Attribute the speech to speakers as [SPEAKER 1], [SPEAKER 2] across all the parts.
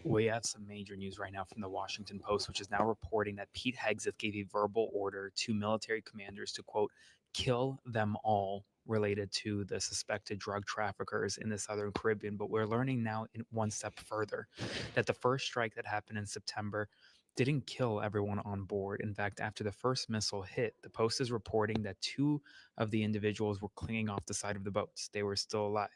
[SPEAKER 1] We have some major news right now from the Washington Post, which is now reporting that Pete Hegseth gave a verbal order to military commanders to, quote, kill them all related to the suspected drug traffickers in the Southern Caribbean. But we're learning now in one step further that the first strike that happened in September didn't kill everyone on board. In fact, after the first missile hit, the Post is reporting that two of the individuals were clinging off the side of the boats. They were still alive.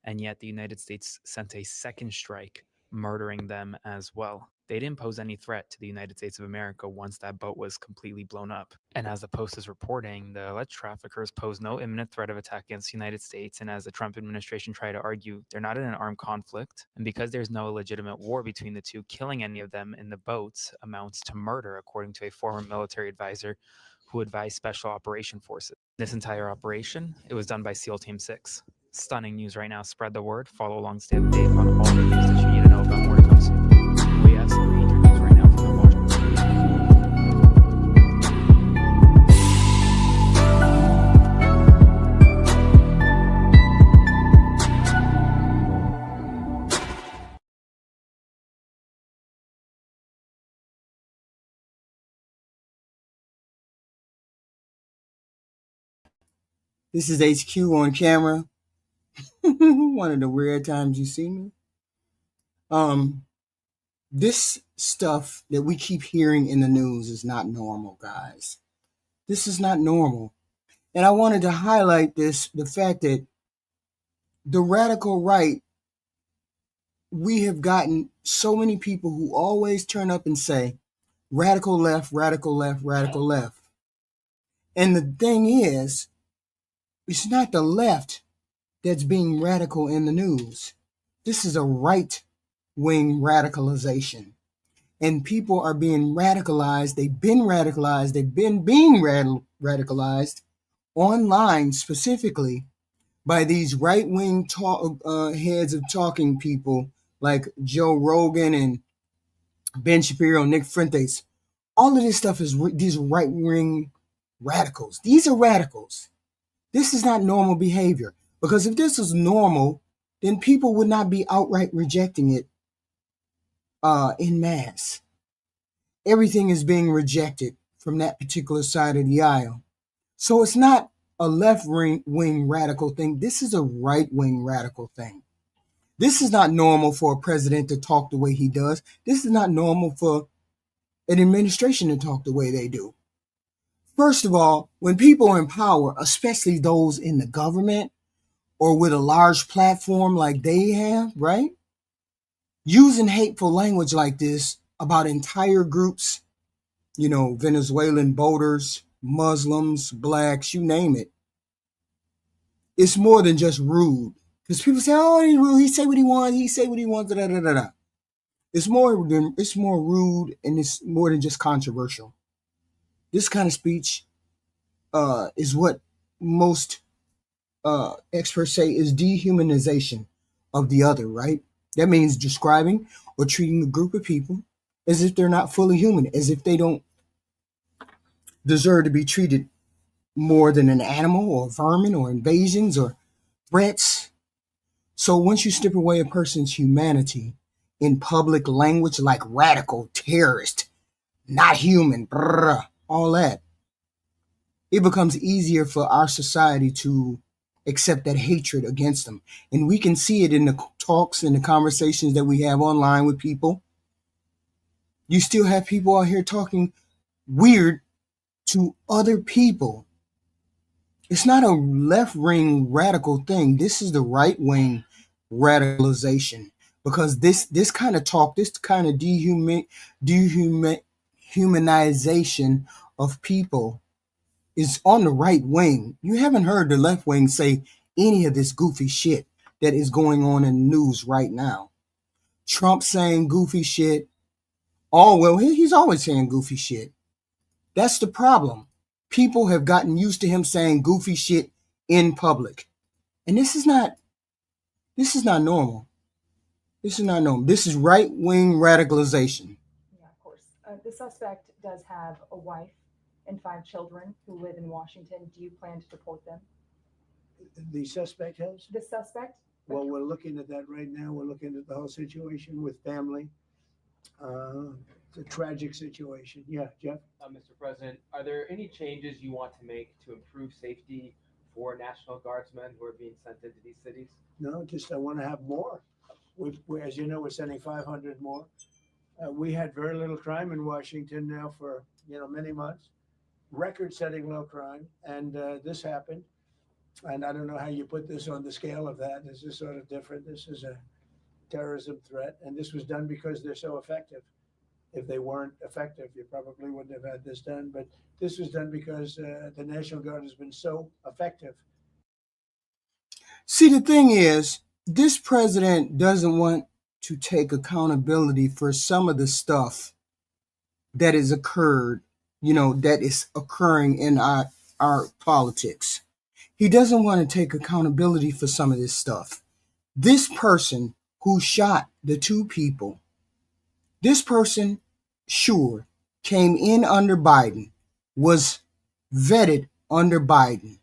[SPEAKER 1] And yet the United States sent a second strike, murdering them as well. They didn't pose any threat to the United States of America once that boat was completely blown up. And as the Post is reporting, the alleged traffickers pose no imminent threat of attack against the United States. And as the Trump administration tried to argue, they're not in an armed conflict. And because there's no legitimate war between the two, killing any of them in the boats amounts to murder, according to a former military advisor who advised Special Operation Forces. This entire operation, it was done by SEAL Team 6. Stunning news right now. Spread the word. Follow along, stay up to date on all the news that you need to know about more to come soon. We have some major news right now from the
[SPEAKER 2] This is HQ on camera. One of the rare times you see me. Um, this stuff that we keep hearing in the news is not normal, guys. This is not normal. And I wanted to highlight the fact that the radical right, we have gotten so many people who always turn up and say, radical left, radical left, radical left. And the thing is, it's not the left that's being radical in the news. This is a right wing radicalization. And people are being radicalized. They've been radicalized. They've been being radicalized online specifically by these right wing heads of talking people like Joe Rogan and Ben Shapiro, Nick Fuentes. All of this stuff is these right wing radicals. These are radicals. This is not normal behavior. Because if this was normal, then people would not be outright rejecting it in mass. Everything is being rejected from that particular side of the aisle. So it's not a left wing radical thing. This is a right wing radical thing. This is not normal for a president to talk the way he does. This is not normal for an administration to talk the way they do. First of all, when people are in power, especially those in the government or with a large platform like they have, right? Using hateful language like this about entire groups, Venezuelan voters, Muslims, blacks, you name it. It's more than just rude. Because people say, oh, he's rude. He say what he wants. He say what he wants. Da, da, da, da. It's more rude, and it's more than just controversial. This kind of speech is what most experts say is dehumanization of the other, right? That means describing or treating a group of people as if they're not fully human, as if they don't deserve to be treated more than an animal or vermin or invasions or threats. So once you strip away a person's humanity in public language like radical, terrorist, not human, all that, it becomes easier for our society to accept that hatred against them. And we can see it in the talks and the conversations that we have online with people. You still have people out here talking weird to other people. It's not a left wing radical thing. This is the right wing radicalization. Because this kind of talk, this kind of dehumanization of people is on the right wing. You haven't heard the left wing say any of this goofy shit that is going on in the news right now. Trump saying goofy shit. Oh, well, he's always saying goofy shit. That's the problem. People have gotten used to him saying goofy shit in public. And this is not normal. This is not normal. This is right wing radicalization.
[SPEAKER 3] Yeah, of course. The suspect does have a wife and 5 children who live in Washington. Do you plan to deport them?
[SPEAKER 4] The suspect has?
[SPEAKER 3] The suspect?
[SPEAKER 4] Well, we're looking at that right now. We're looking at the whole situation with family. It's a tragic situation. Yeah, Jeff?
[SPEAKER 5] Mr. President, are there any changes you want to make to improve safety for National Guardsmen who are being sent into these cities?
[SPEAKER 4] No, just I want to have more. As you know, we're sending 500 more. We had very little crime in Washington now for many months, record-setting low crime, and this happened. And I don't know how you put this on the scale of that. This is sort of different. This is a terrorism threat, and this was done because they're so effective. If they weren't effective, you probably wouldn't have had this done. But this was done because the National Guard has been so effective.
[SPEAKER 2] See, the thing is, this president doesn't want to take accountability for some of the stuff that has occurred, that is occurring in our politics. He doesn't want to take accountability for some of this stuff. This person who shot the two people, this person, sure, came in under Biden, was vetted under Biden,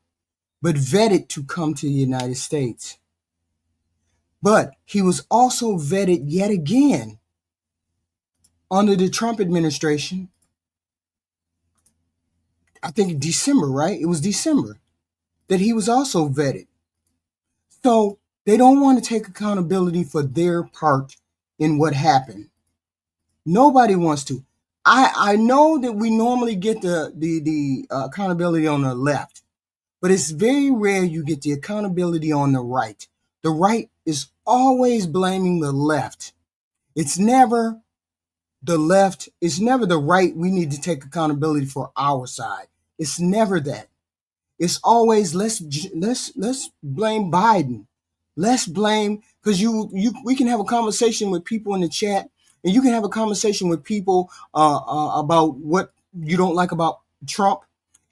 [SPEAKER 2] but vetted to come to the United States. But he was also vetted yet again under the Trump administration. I think December, right? It was December that he was also vetted. So they don't want to take accountability for their part in what happened. Nobody wants to. I know that we normally get the accountability on the left, but it's very rare you get the accountability on the right. The right is always blaming the left. It's never the left. It's never the right. We need to take accountability for our side. It's never that. It's always let's blame Biden. Let's blame, because we can have a conversation with people in the chat, and you can have a conversation with people about what you don't like about Trump,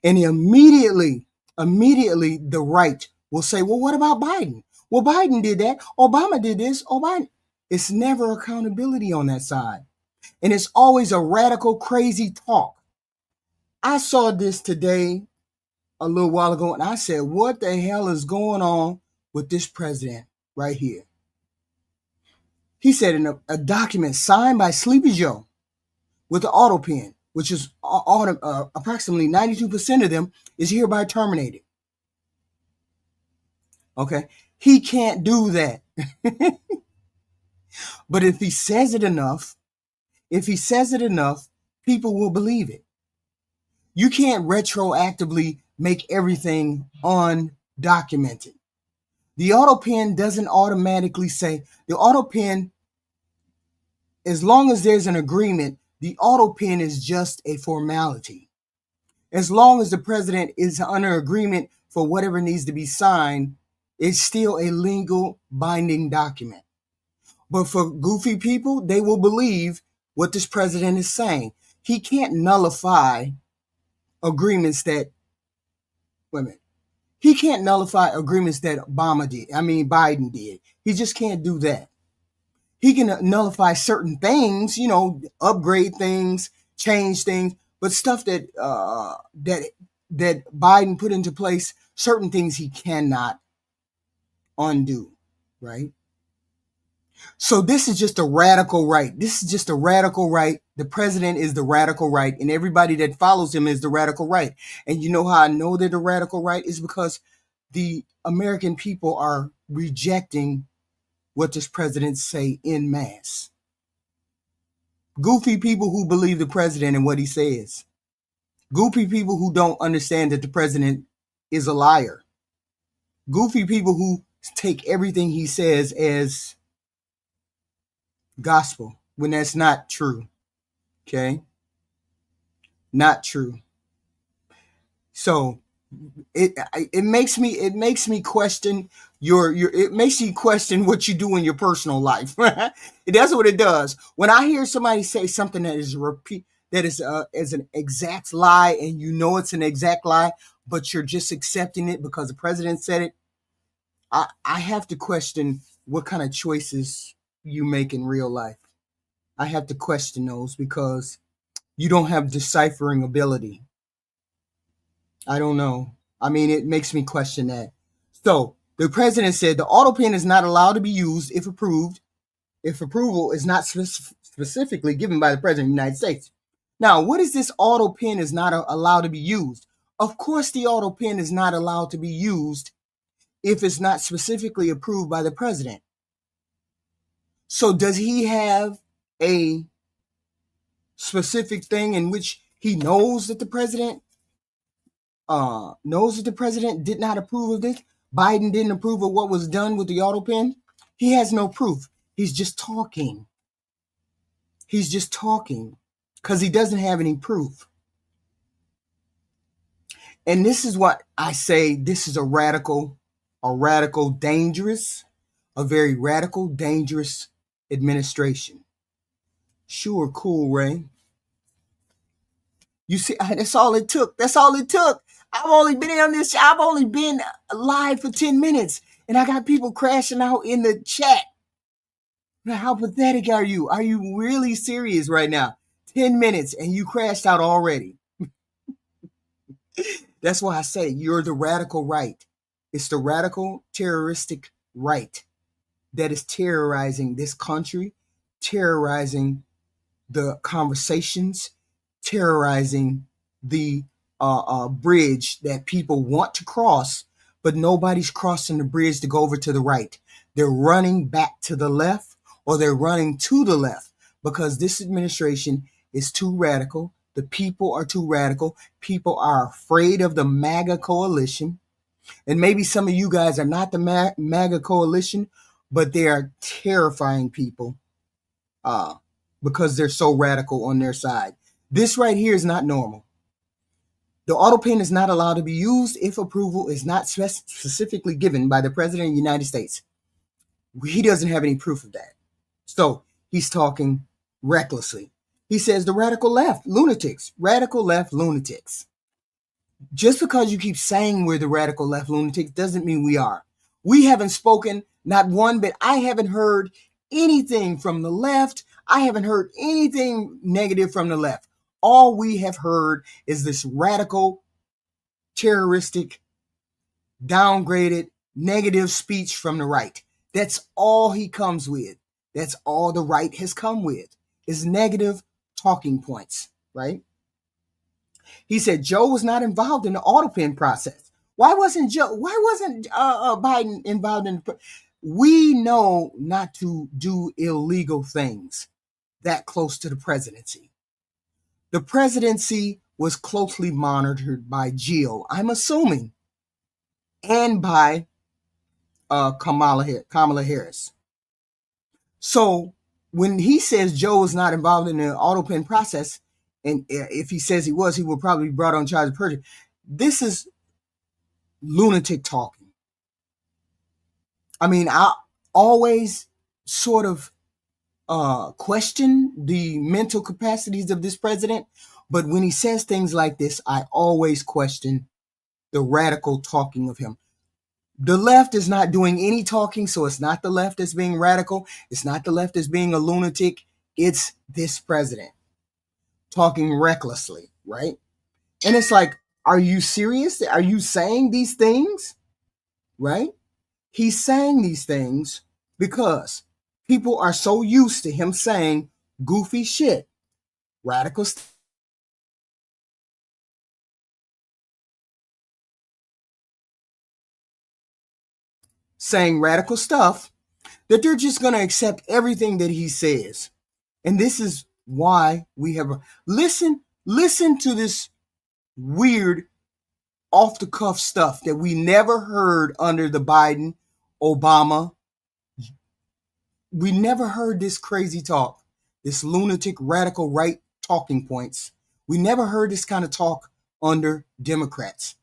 [SPEAKER 2] and immediately the right will say, well, what about Biden? Well, Biden did that. Obama did this. Oh, Biden. It's never accountability on that side. And it's always a radical, crazy talk. I saw this today a little while ago, and I said, what the hell is going on with this president right here? He said in a document signed by Sleepy Joe with the auto pen, which is approximately 92% of them is hereby terminated. Okay. He can't do that. But if he says it enough, people will believe it. You can't retroactively make everything undocumented. The auto pen doesn't automatically say, the auto pen, as long as there's an agreement, the auto pen is just a formality. As long as the president is under agreement for whatever needs to be signed, it's still a legal binding document. But for goofy people, they will believe what this president is saying. He can't nullify agreements that, he can't nullify agreements that Biden did. He just can't do that. He can nullify certain things, upgrade things, change things, but stuff that Biden put into place, certain things he cannot undo, right? So this is just a radical right. The president is the radical right, and everybody that follows him is the radical right. And you know how I know they're the radical right is because the American people are rejecting what this president say en masse. Goofy people who believe the president and what he says. Goofy people who don't understand that the president is a liar. Goofy people who take everything he says as gospel when that's not true. Okay? Not true. So it makes me question it makes you question what you do in your personal life. That's what it does. When I hear somebody say something that is as an exact lie, and it's an exact lie, but you're just accepting it because the president said it, I have to question what kind of choices you make in real life. I have to question those because you don't have deciphering ability. I don't know. It makes me question that. So the president said the auto pen is not allowed to be used if approval is not specifically given by the President of the United States. Now, what is this auto pen is not allowed to be used? Of course, the auto pen is not allowed to be used if it's not specifically approved by the president. So does he have a specific thing in which he knows that the president did not approve of this? Biden didn't approve of what was done with the auto pen? He has no proof. He's just talking. He's just talking because he doesn't have any proof. And this is what I say, this is a very radical, dangerous administration. Sure, cool, Ray. You see, that's all it took. I've only been live for 10 minutes and I got people crashing out in the chat. Now, how pathetic are you? Are you really serious right now? 10 minutes and you crashed out already. That's why I say you're the radical right. It's the radical terroristic right that is terrorizing this country, terrorizing the conversations, terrorizing the bridge that people want to cross, but nobody's crossing the bridge to go over to the right. They're running back to the left or they're running to the left because this administration is too radical. The people are too radical. People are afraid of the MAGA coalition. And maybe some of you guys are not the MAGA coalition, but they are terrifying people because they're so radical on their side. This right here is not normal. The auto pen is not allowed to be used if approval is not specifically given by the President of the United States. He doesn't have any proof of that. So he's talking recklessly. He says the radical left lunatics. Just because you keep saying we're the radical left lunatics doesn't mean we are. We haven't spoken not one bit. I haven't heard anything from the left. I haven't heard anything negative from the left. All we have heard is this radical, terroristic, downgraded, negative speech from the right. That's all he comes with. That's all the right has come with is negative talking points, right? He said Joe was not involved in the auto pen process. Why wasn't Biden involved in the We know not to do illegal things that close to the presidency. The presidency was closely monitored by Jill, I'm assuming, and by Kamala Harris. So when he says Joe was not involved in the auto pen process, and if he says he was, he will probably be brought on charge of perjury. This is lunatic talking. I mean, I always sort of question the mental capacities of this president, but when he says things like this, I always question the radical talking of him. The left is not doing any talking, so it's not the left that's being radical. It's not the left that's being a lunatic. It's this president talking recklessly, right? And it's like, are you serious? Are you saying these things? Right? He's saying these things because people are so used to him saying goofy shit, radical stuff. Saying radical stuff that they're just going to accept everything that he says. And this is why we have listen to this weird off the cuff stuff that we never heard under the Biden, Obama. We never heard this crazy talk, this lunatic radical right talking points. We never heard this kind of talk under Democrats.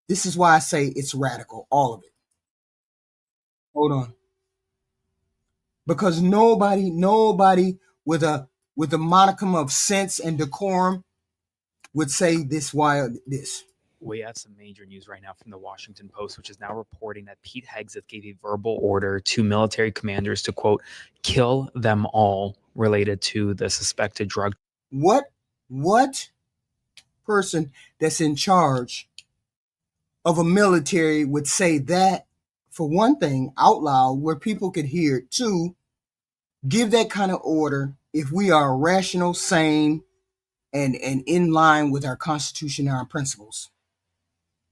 [SPEAKER 2] This is why I say it's radical, all of it. Hold on. Because nobody with a modicum of sense and decorum would say this.
[SPEAKER 1] We have some major news right now from the Washington Post, which is now reporting that Pete Hegseth gave a verbal order to military commanders to, quote, kill them all related to the suspected drug.
[SPEAKER 2] What person that's in charge of a military would say that, for one thing, out loud where people could hear it? Two, give that kind of order if we are rational, sane, and in line with our Constitution and our principles.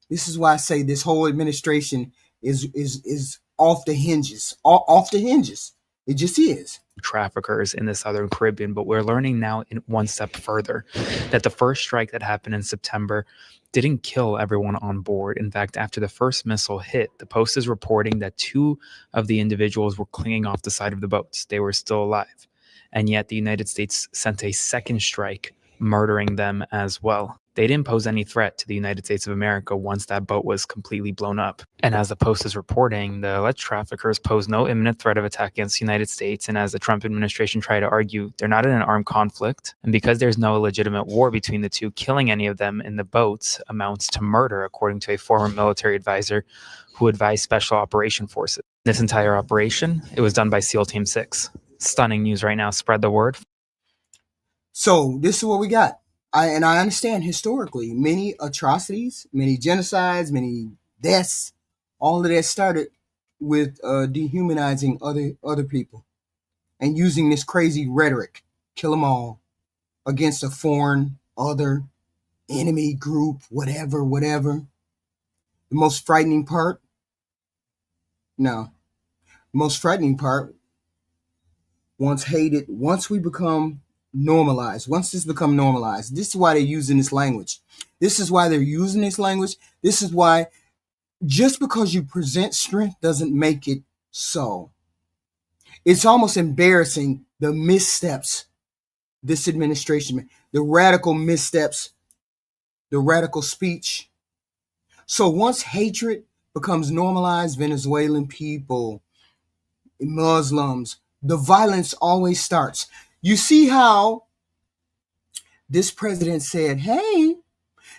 [SPEAKER 2] This is why I say this whole administration is off the hinges, off the hinges. It just is.
[SPEAKER 1] Traffickers in the Southern Caribbean, but we're learning now in one step further that the first strike that happened in September didn't kill everyone on board. In fact, after the first missile hit, the Post is reporting that 2 of the individuals were clinging off the side of the boats. They were still alive. And yet the United States sent a second strike, murdering them as well. They didn't pose any threat to the United States of America once that boat was completely blown up. And as the Post is reporting, the alleged traffickers pose no imminent threat of attack against the United States. And as the Trump administration tried to argue, they're not in an armed conflict. And because there's no legitimate war between the two, killing any of them in the boats amounts to murder, according to a former military advisor who advised Special Operation Forces. This entire operation, it was done by SEAL Team 6. Stunning news right now. Spread the word.
[SPEAKER 2] So this is what we got. I understand historically many atrocities, many genocides, many deaths, all of that started with dehumanizing other people and using this crazy rhetoric, kill them all, against a foreign, other, enemy group, whatever. The most frightening part, once we become normalized, once this become normalized, this is why they're using this language. This is why just because you present strength doesn't make it so. It's almost embarrassing the missteps this administration made, the radical missteps, the radical speech. So once hatred becomes normalized, Venezuelan people, Muslims, the violence always starts. You see how this president said, hey,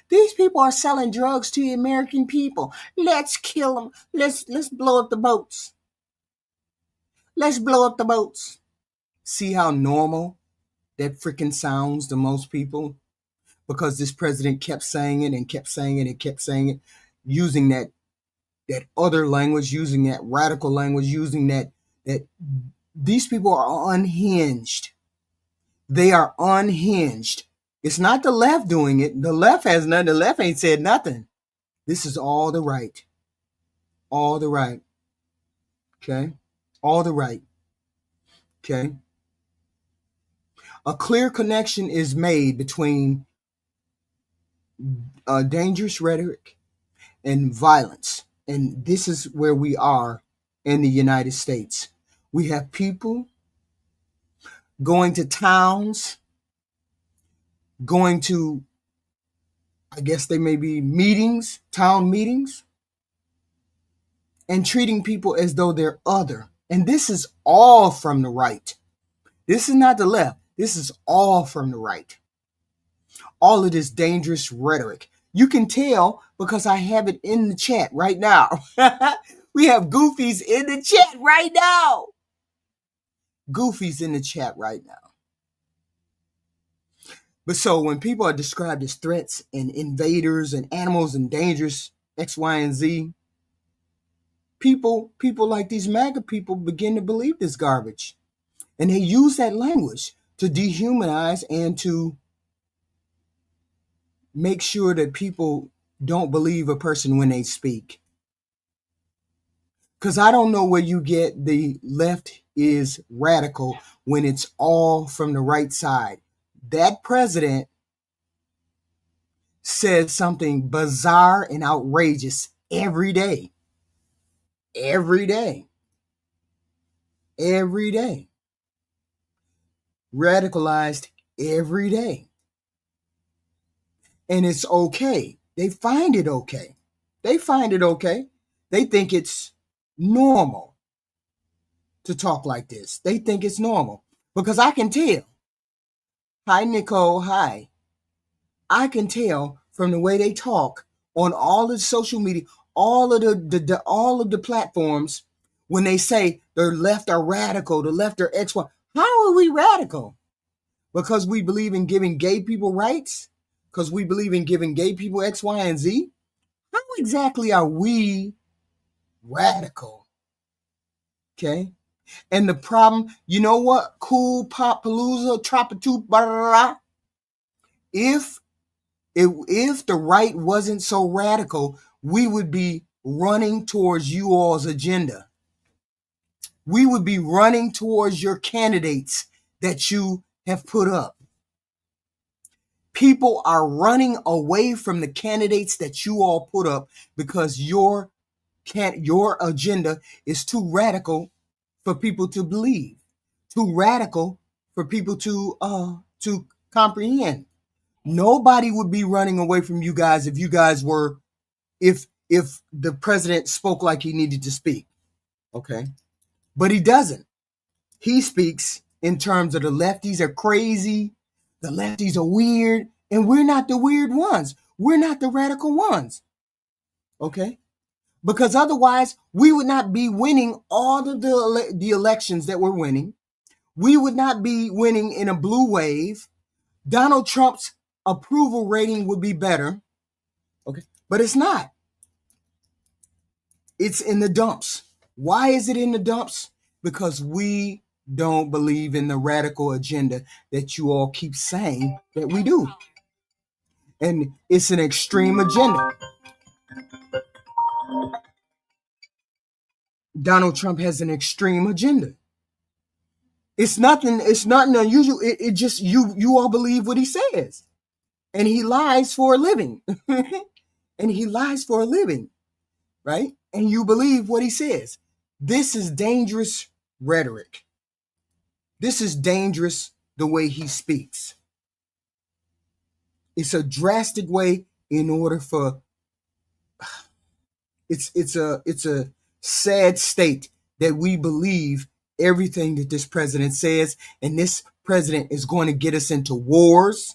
[SPEAKER 2] these people are selling drugs to the American people. Let's kill them. Let's blow up the boats. Let's blow up the boats. See how normal that freaking sounds to most people? Because this president kept saying it and kept saying it and kept saying it, using that other language, using that radical language, using that these people are unhinged. They are unhinged. It's not the left doing it. The left has nothing. The left ain't said nothing. This is all the right. All the right. Okay? All the right. Okay? A clear connection is made between dangerous rhetoric and violence. And this is where we are in the United States. We have people going to towns, going to, I guess they may be meetings, town meetings, and treating people as though they're other. And this is all from the right. This is not the left. This is all from the right. All of this dangerous rhetoric. You can tell because I have it in the chat right now. We have goofies in the chat right now. Goofies in the chat right now. But so when people are described as threats and invaders and animals and dangerous X, Y, and Z, people like these MAGA people begin to believe this garbage. And they use that language to dehumanize and to make sure that people don't believe a person when they speak. Because I don't know where you get the left is radical when it's all from the right side. That president says something bizarre and outrageous every day. Every day. Every day. Radicalized every day. And it's okay. They find it okay. They find it okay. They think it's normal to talk like this. They think it's normal. Because I can tell. Hi, Nicole. Hi. I can tell from the way they talk on all of the social media, all of the platforms, when they say the left are radical, the left are X, Y. How are we radical? Because we believe in giving gay people rights? Because we believe in giving gay people X, Y, and Z? How exactly are we radical? Okay? And the problem, you know what? Cool Pop Palooza, Tropatu, blah, blah, blah. If the right wasn't so radical, we would be running towards you all's agenda. We would be running towards your candidates that you have put up. People are running away from the candidates that you all put up because your agenda is too radical for people to believe, too radical for people to comprehend. Nobody would be running away from you guys if you guys were, if the president spoke like he needed to speak. Okay. But he doesn't. He speaks in terms of the lefties are crazy, the lefties are weird, and we're not the weird ones. We're not the radical ones. Okay? Because otherwise, we would not be winning all of the elections that we're winning. We would not be winning in a blue wave. Donald Trump's approval rating would be better. Okay? But it's not. It's in the dumps. Why is it in the dumps? Because we don't believe in the radical agenda that you all keep saying that we do. And it's an extreme agenda. Donald Trump has an extreme agenda. It's nothing unusual. It just you all believe what he says. And he lies for a living. And he lies for a living. Right? And you believe what he says. This is dangerous rhetoric. This is dangerous the way he speaks. It's a drastic way in order for it's a sad state that we believe everything that this president says, and this president is going to get us into wars.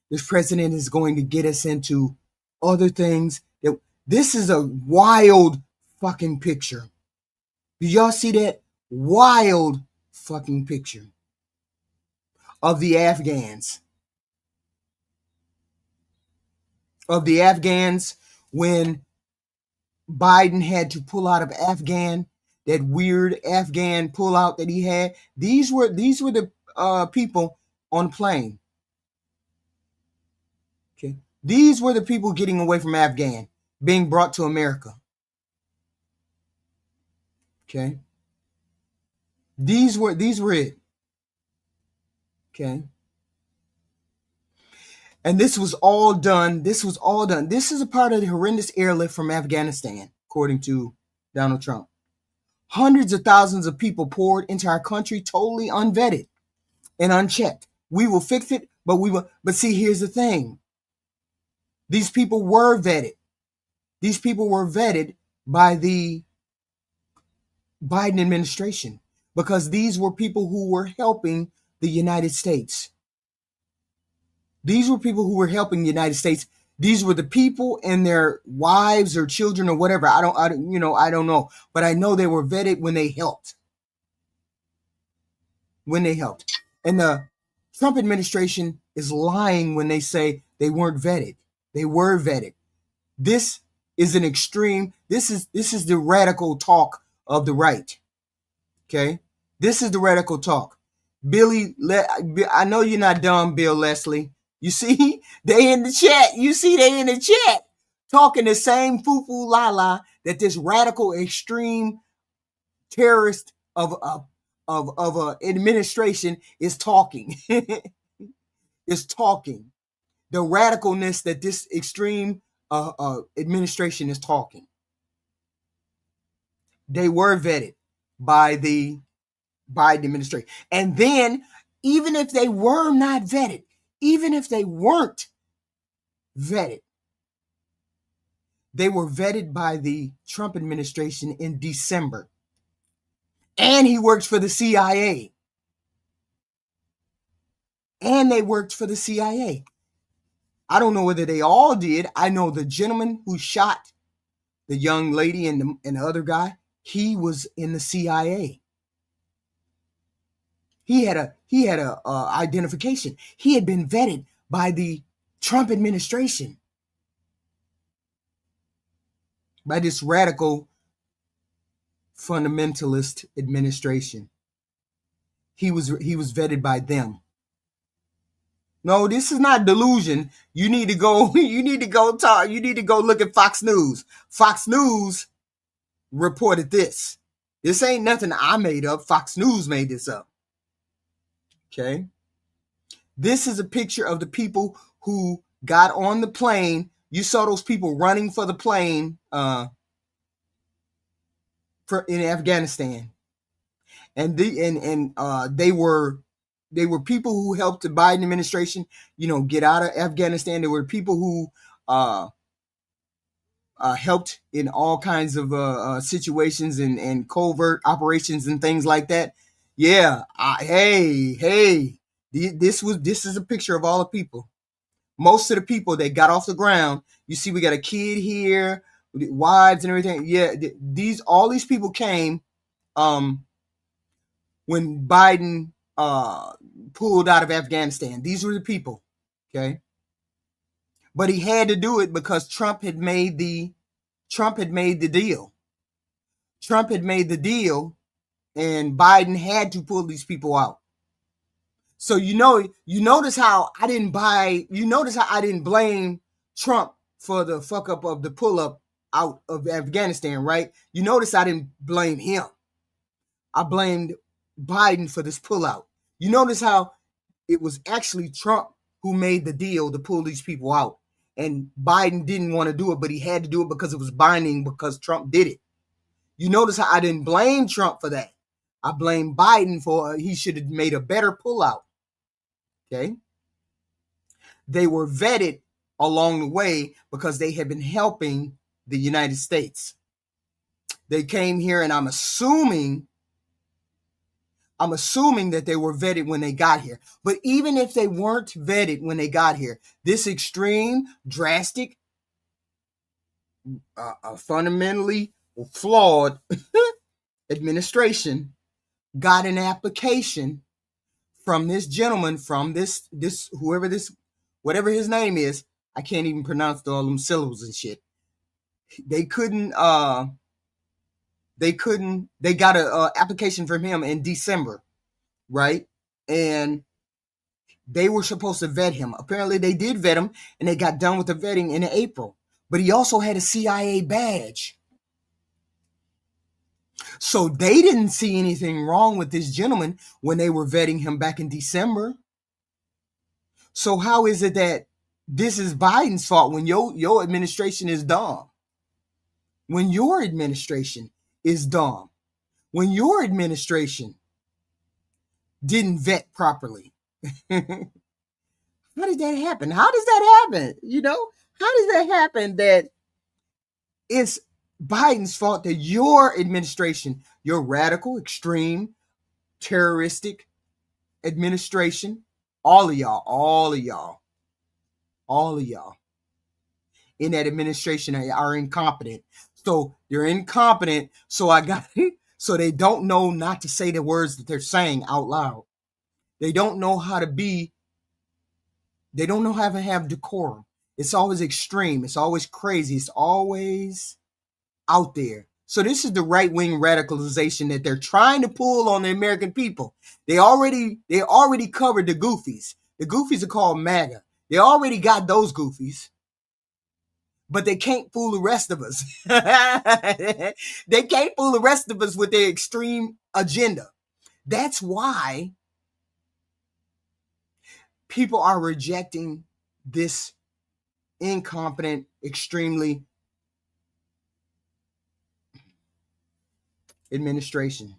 [SPEAKER 2] This president is going to get us into other things. This is a wild fucking picture. Do y'all see that? Wild fucking picture of the Afghans. Of the Afghans when Biden had to pull out of Afghan, that weird Afghan pullout that he had. These were the people on the plane. Okay. These were the people getting away from Afghan, being brought to America. Okay. These were it. Okay. And this was all done. This is a part of the horrendous airlift from Afghanistan, according to Donald Trump. Hundreds of thousands of people poured into our country totally unvetted and unchecked. We will fix it, but see, here's the thing. These people were vetted. These people were vetted by the Biden administration because these were people who were helping the United States. These were people who were helping the United States. These were the people and their wives or children or whatever. I don't know. But I know they were vetted when they helped. When they helped. And the Trump administration is lying when they say they weren't vetted. They were vetted. This is an extreme. This is the radical talk of the right. Okay? This is the radical talk. Billy, I know you're not dumb, Bill Leslie. You see, they in the chat. You see, they in the chat talking the same foo-foo la-la that this radical extreme terrorist of administration is talking. Is talking. The radicalness that this extreme administration is talking. They were vetted by the Biden administration. And then, even if they were not vetted, even if they weren't vetted, they were vetted by the Trump administration in December. And he works for the CIA. And they worked for the CIA. I don't know whether they all did. I know the gentleman who shot the young lady and the other guy, he was in the CIA. He had a identification. He had been vetted by the Trump administration, by this radical fundamentalist administration. He was vetted by them. No, this is not delusion. You need to go. You need to go talk. You need to go look at Fox News. Fox News reported this. This ain't nothing I made up. Fox News made this up. Okay. This is a picture of the people who got on the plane. You saw those people running for the plane in Afghanistan, and they were people who helped the Biden administration, get out of Afghanistan. There were people who helped in all kinds of situations and covert operations and things like that. Yeah, this is a picture of all the people. Most of the people that got off the ground, you see, we got a kid here, wives and everything. Yeah, all these people came when Biden pulled out of Afghanistan. These were the people, okay? But he had to do it because Trump had made the deal. Trump had made the deal, and Biden had to pull these people out. So you notice how I didn't blame Trump for the fuck up of the pull up out of Afghanistan, right? You notice I didn't blame him. I blamed Biden for this pullout. You notice how it was actually Trump who made the deal to pull these people out. And Biden didn't want to do it, but he had to do it because it was binding because Trump did it. You notice how I didn't blame Trump for that. I blame Biden for he should have made a better pullout. Okay. They were vetted along the way because they had been helping the United States. They came here, and I'm assuming that they were vetted when they got here. But even if they weren't vetted when they got here, this extreme, drastic, fundamentally flawed administration got an application from this gentleman, from this whatever his name is. I can't even pronounce all them syllables and shit. They got an application from him in December, right? And they were supposed to vet him. Apparently they did vet him, and they got done with the vetting in April. But he also had a CIA badge. So they didn't see anything wrong with this gentleman when they were vetting him back in December. So how is it that this is Biden's fault when your administration is dumb? When your administration is dumb. When your administration didn't vet properly. How did that happen? How does that happen? How does that happen that it's Biden's fault that your administration, your radical, extreme, terroristic administration, all of y'all in that administration are incompetent. So they're incompetent. So so they don't know not to say the words that they're saying out loud. They don't know how to have decorum. It's always extreme. It's always crazy. It's always out there. So this is the right-wing radicalization that they're trying to pull on the American people. They already covered the goofies. The goofies are called MAGA. They already got those goofies. But they can't fool the rest of us. They can't fool the rest of us with their extreme agenda. That's why people are rejecting this incompetent, extremely administration.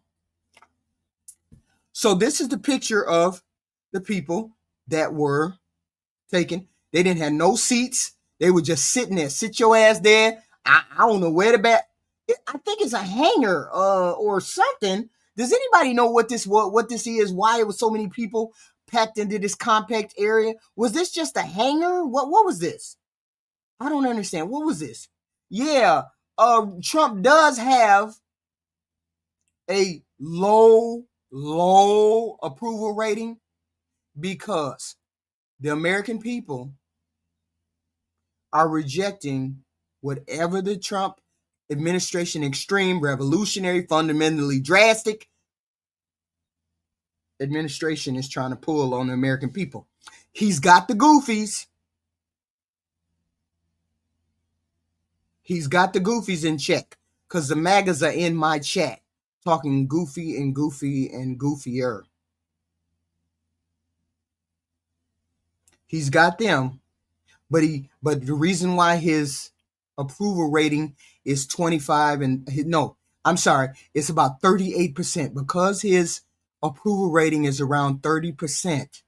[SPEAKER 2] So this is the picture of the people that were taken. They didn't have no seats. They were just sitting there. Sit your ass there. I don't know where the back. I think it's a hangar or something. Does anybody know what this is? Why it was so many people packed into this compact area? Was this just a hangar? What was this? I don't understand. What was this? Yeah, Trump does have a low approval rating because the American people are rejecting whatever the Trump administration extreme, revolutionary, fundamentally drastic administration is trying to pull on the American people. He's got the goofies. He's got the goofies in check because the MAGAs are in my chat talking goofy and goofy and goofier. He's got them, but the reason why his approval rating is 25 and no, I'm sorry, it's about 38% because his approval rating is around 30%.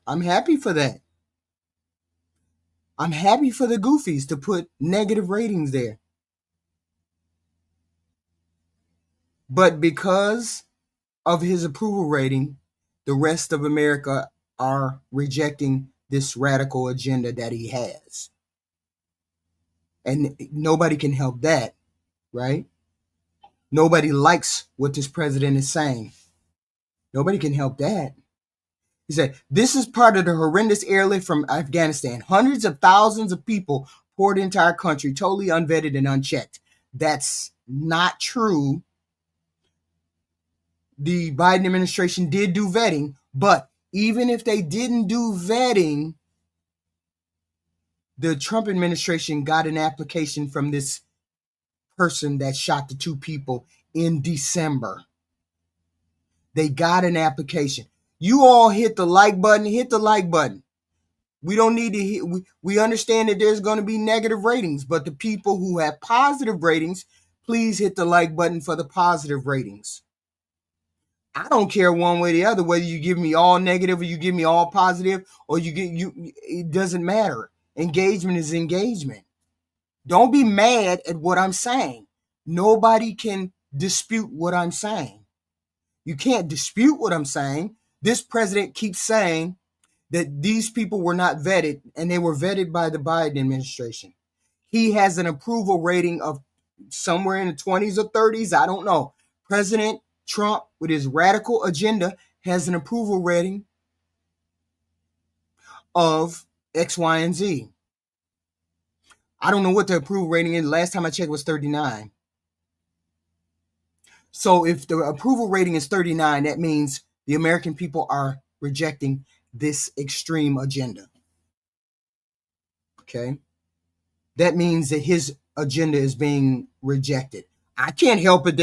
[SPEAKER 2] I'm happy for that. I'm happy for the goofies to put negative ratings there. But because of his approval rating, the rest of America are rejecting this radical agenda that he has. And nobody can help that, right? Nobody likes what this president is saying. Nobody can help that. He said, this is part of the horrendous airlift from Afghanistan. Hundreds of thousands of people poured into our country, totally unvetted and unchecked. That's not true. The Biden administration did do vetting, but even if they didn't do vetting, the Trump administration got an application from this person that shot the two people in December. They got an application. You all hit the like button, hit the like button. We don't need to hit, we understand that there's going to be negative ratings, but the people who have positive ratings, please hit the like button for the positive ratings. I don't care one way or the other, whether you give me all negative or you give me all positive, or it doesn't matter. Engagement is engagement. Don't be mad at what I'm saying. Nobody can dispute what I'm saying. You can't dispute what I'm saying. This president keeps saying that these people were not vetted, and they were vetted by the Biden administration. He has an approval rating of somewhere in the 20s or 30s. I don't know. President Trump, with his radical agenda, has an approval rating of X, Y, and Z. I don't know what the approval rating is. Last time I checked was 39. So if the approval rating is 39, that means the American people are rejecting this extreme agenda. Okay? That means that his agenda is being rejected. I can't help it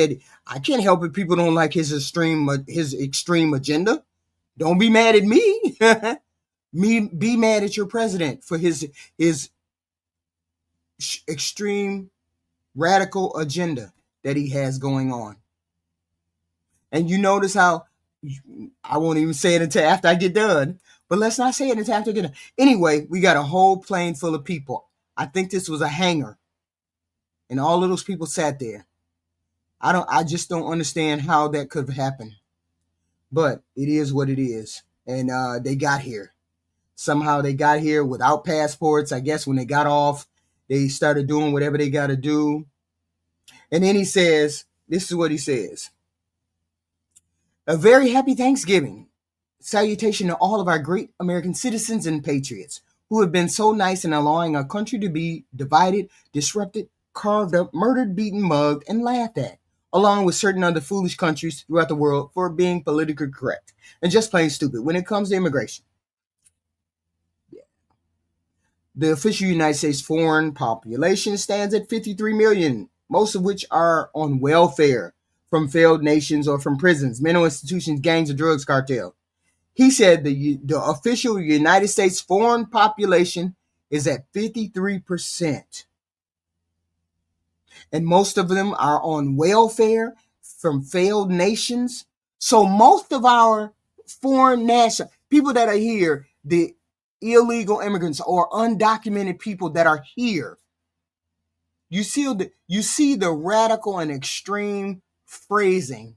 [SPEAKER 2] people don't like his extreme agenda. Don't be mad at me. Be mad at your president for his extreme radical agenda that he has going on. And you notice how I won't even say it until after I get done, but let's not say it until after I get done. Anyway, we got a whole plane full of people. I think this was a hangar, and all of those people sat there. I just don't understand how that could have happened, but it is what it is. And they got here. Somehow they got here without passports. I guess when they got off, they started doing whatever they got to do. And then he says, this is what he says. A very happy Thanksgiving. Salutation to all of our great American citizens and patriots who have been so nice in allowing our country to be divided, disrupted, carved up, murdered, beaten, mugged, and laughed at, along with certain other foolish countries throughout the world for being politically correct and just plain stupid when it comes to immigration. Yeah. The official United States foreign population stands at 53 million, most of which are on welfare from failed nations or from prisons, mental institutions, gangs, or drugs cartel. He said the official United States foreign population is at 53%. And most of them are on welfare from failed nations. So most of our foreign national people that are here, the illegal immigrants or undocumented people that are here, you see the radical and extreme phrasing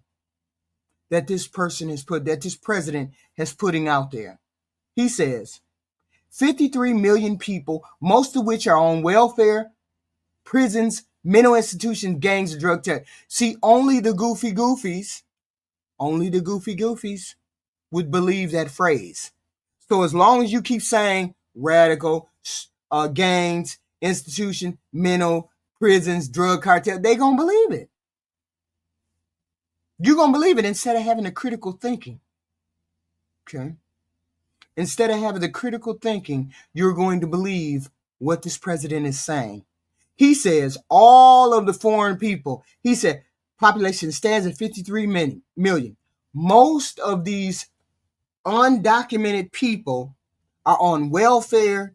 [SPEAKER 2] that this president has putting out there. He says 53 million people, most of which are on welfare, prisons, mental institutions, gangs, and drug tech. See, only the goofy goofies would believe that phrase. So as long as you keep saying radical, gangs, institution, mental, prisons, drug cartel. They gonna believe it. You're gonna believe it instead of having the critical thinking. Okay. Instead of having the critical thinking, you're going to believe what this president is saying. He says all of the foreign people, he said population stands at 53 million. Most of these undocumented people are on welfare,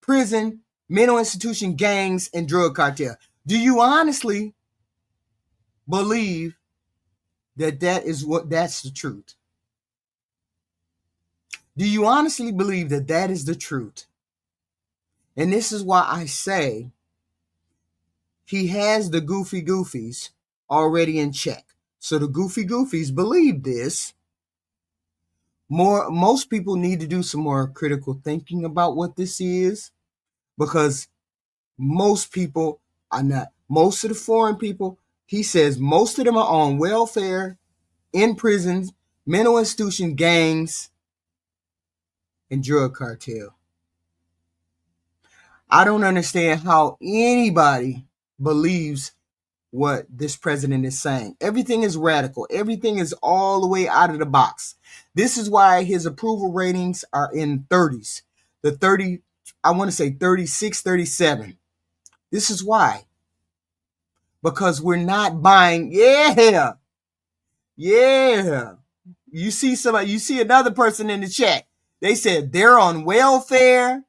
[SPEAKER 2] prison, mental institution, gangs, and drug cartel. Do you honestly believe that that's the truth? Do you honestly believe that that is the truth? And this is why I say he has the goofy goofies already in check. So the goofy goofies believe this. Most people need to do some more critical thinking about what this is, because most people are not. Most of the foreign people, he says, most of them are on welfare, in prisons, mental institution, gangs, and drug cartel. I don't understand how anybody believes what this president is saying. Everything is radical. Everything is all the way out of the box. This is why his approval ratings are in 30s. The 30, I want to say 36, 37. This is why. Because we're not buying. Yeah. You see somebody, you see another person in the chat. They said they're on welfare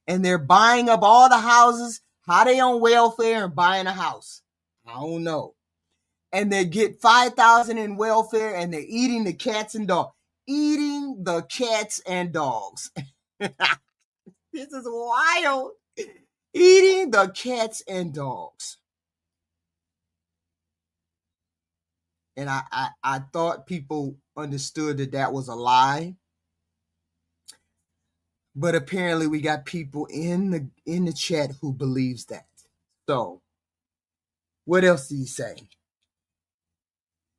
[SPEAKER 2] and they're buying up all the houses. How they on welfare and buying a house? I don't know. And they get 5,000 in welfare and they're eating the cats and dogs. Eating the cats and dogs. This is wild. Eating the cats and dogs. And I thought people understood that was a lie. But apparently we got people in the chat who believes that. So, what else did he say?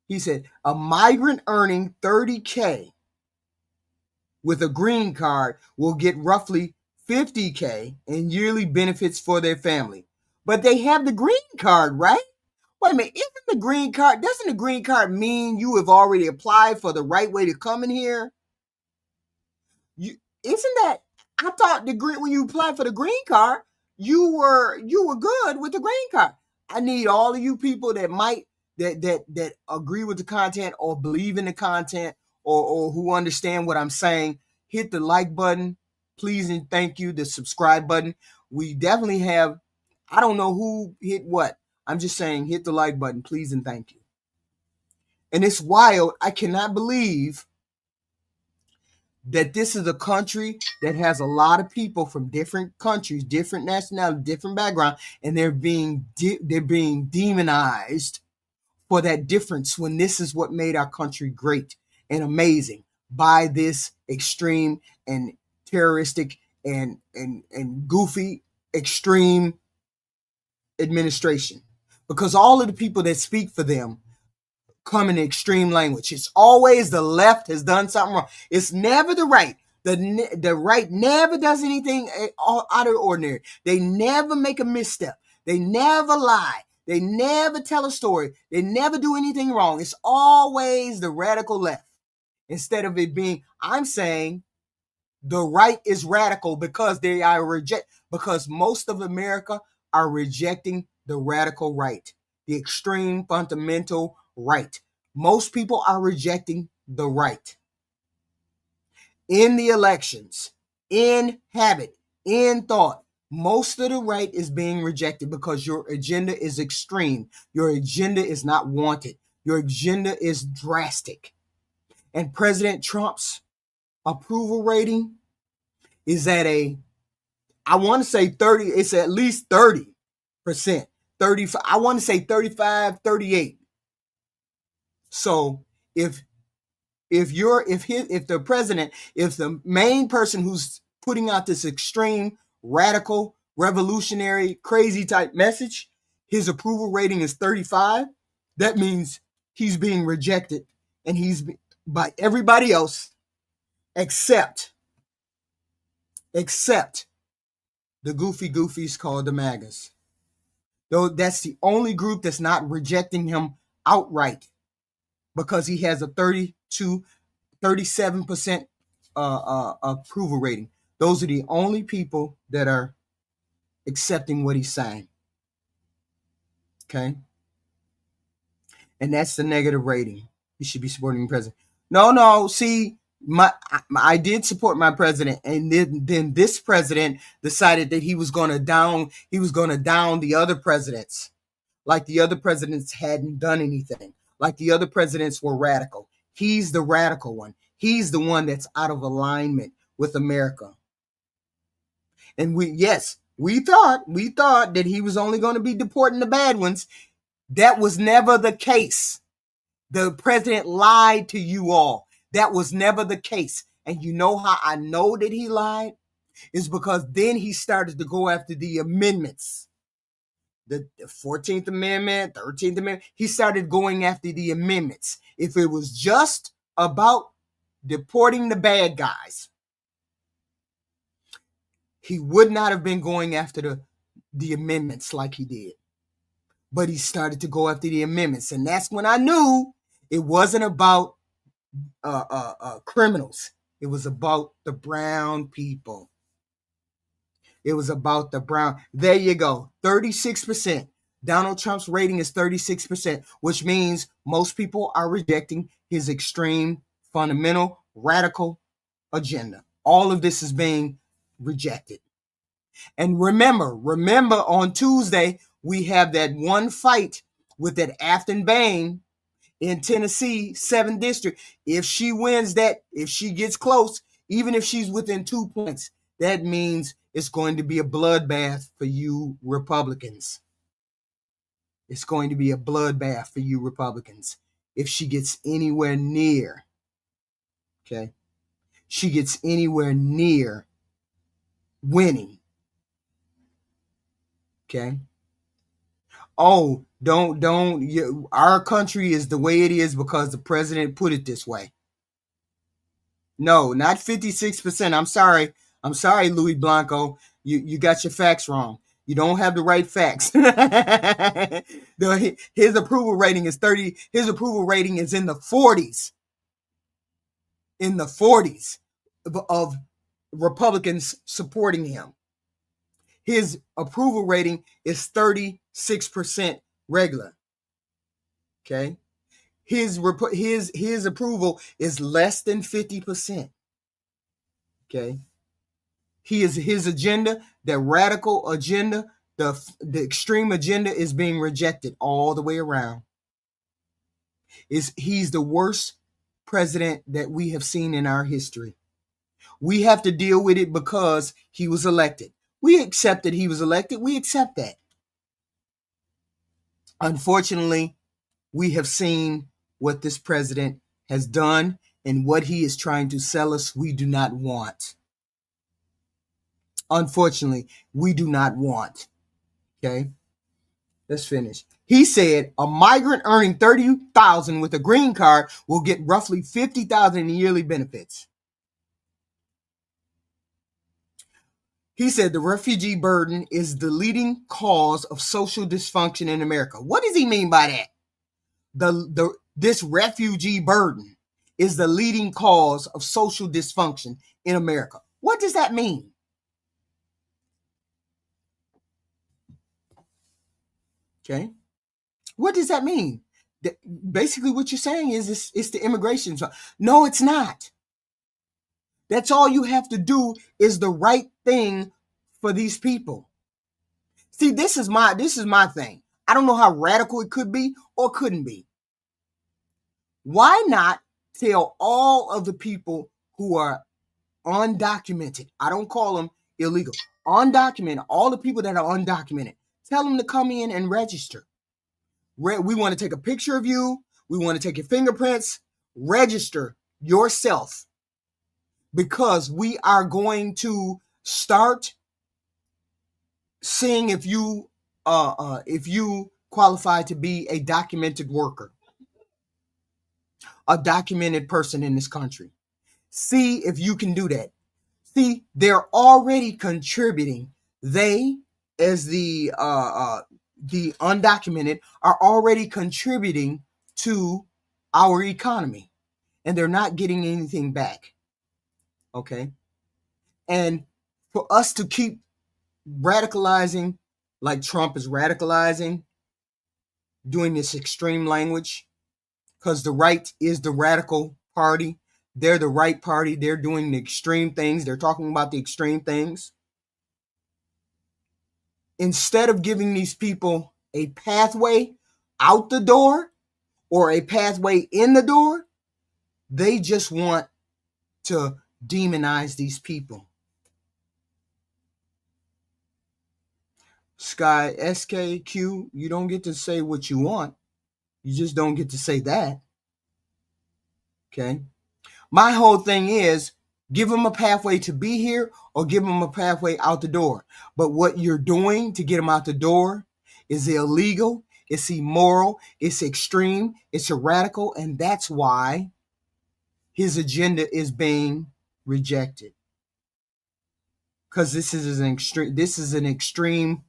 [SPEAKER 2] He said, a migrant earning $30K with a green card will get roughly $50K in yearly benefits for their family. But they have the green card, right? Wait a minute, doesn't the green card mean you have already applied for the right way to come in here? I thought when you applied for the green card, you were good with the green card. I need all of you people that agree with the content or believe in the content or who understand what I'm saying. Hit the like button, please, and thank you. The subscribe button. We definitely have, I don't know who hit what. I'm just saying, hit the like button, please, and thank you. And it's wild. I cannot believe that this is a country that has a lot of people from different countries, different nationalities, different background, and they're being demonized for that difference when this is what made our country great and amazing by this extreme and terroristic and goofy extreme administration. Because all of the people that speak for them come in extreme language. It's always the left has done something wrong. It's never the right. The right never does anything out of the ordinary. They never make a misstep. They never lie. They never tell a story. They never do anything wrong. It's always the radical left. Instead of it being, I'm saying the right is radical because because most of America are rejecting the radical right, the extreme fundamental right. Most people are rejecting the right. In the elections, in habit, in thought, most of the right is being rejected because your agenda is extreme. Your agenda is not wanted. Your agenda is drastic. And President Trump's approval rating is at I want to say 30, it's at least 30%. 35, I want to say 35, 38. So if the main person who's putting out this extreme, radical, revolutionary, crazy type message, his approval rating is 35, that means he's being rejected and he's by everybody else except the goofies called the MAGAs. Though that's the only group that's not rejecting him outright, because he has a 37% approval rating. Those are the only people that are accepting what he's saying. Okay? And that's the negative rating. He should be supporting the president. No, see, I did support my president, and then this president decided that he was going to down the other presidents, like the other presidents hadn't done anything, like the other presidents were radical. He's the radical one. He's the one that's out of alignment with America. And we thought that he was only going to be deporting the bad ones. That was never the case. The president lied to you all. That was never the case. And you know how I know that he lied? Is because then he started to go after the amendments. The 14th Amendment, 13th Amendment. He started going after the amendments. If it was just about deporting the bad guys, he would not have been going after the amendments like he did. But he started to go after the amendments. And that's when I knew it wasn't about criminals. It was about the brown people. It was about the brown. There you go. 36%. Donald Trump's rating is 36%, which means most people are rejecting his extreme, fundamental, radical agenda. All of this is being rejected. And remember on Tuesday, we have that one fight with that Afton Bain in Tennessee, 7th district. If she wins that, if she gets close, even if she's within 2 points, that means it's going to be a bloodbath for you Republicans. It's going to be a bloodbath for you Republicans if she gets anywhere near. Okay? She gets anywhere near winning. Okay? Oh, our country is the way it is because the president put it this way. No, not 56%. I'm sorry, Louis Blanco. You got your facts wrong. You don't have the right facts. His approval rating is 30. His approval rating is in the 40s. In the 40s of Republicans supporting him. His approval rating is 36% regular. Okay? His approval is less than 50%. Okay? His agenda, the radical agenda, the extreme agenda is being rejected all the way around. He's the worst president that we have seen in our history. We have to deal with it because he was elected. We accept that he was elected. We accept that. Unfortunately, we have seen what this president has done and what he is trying to sell us. We do not want. Unfortunately, we do not want. Okay, let's finish. He said a migrant earning $30,000 with a green card will get roughly $50,000 in yearly benefits. He said the refugee burden is the leading cause of social dysfunction in America. What does he mean by that? This refugee burden is the leading cause of social dysfunction in America. What does that mean? Okay. What does that mean? Basically, what you're saying is it's the immigration. No, it's not. That's all you have to do is the right thing for these people. See, this is my thing. I don't know how radical it could be or couldn't be. Why not tell all of the people who are undocumented? I don't call them illegal. Undocumented, all the people that are undocumented. Tell them to come in and register. We want to take a picture of you. We want to take your fingerprints. Register yourself. Because we are going to start seeing if you qualify to be a documented worker, a documented person in this country. See if you can do that. See, they're already contributing they, as the undocumented, are already contributing to our economy, and they're not getting anything back. Okay, and for us to keep radicalizing like Trump is radicalizing, doing this extreme language, because the right is the radical party. They're the right party. They're doing the extreme things. They're talking about the extreme things. Instead of giving these people a pathway out the door or a pathway in the door, they just want to demonize these people. Sky SKQ, you don't get to say what you want. You just don't get to say that. Okay? My whole thing is give them a pathway to be here or give them a pathway out the door. But what you're doing to get them out the door is illegal, it's immoral, it's extreme, it's radical, and that's why his agenda is being rejected. Because this is an extreme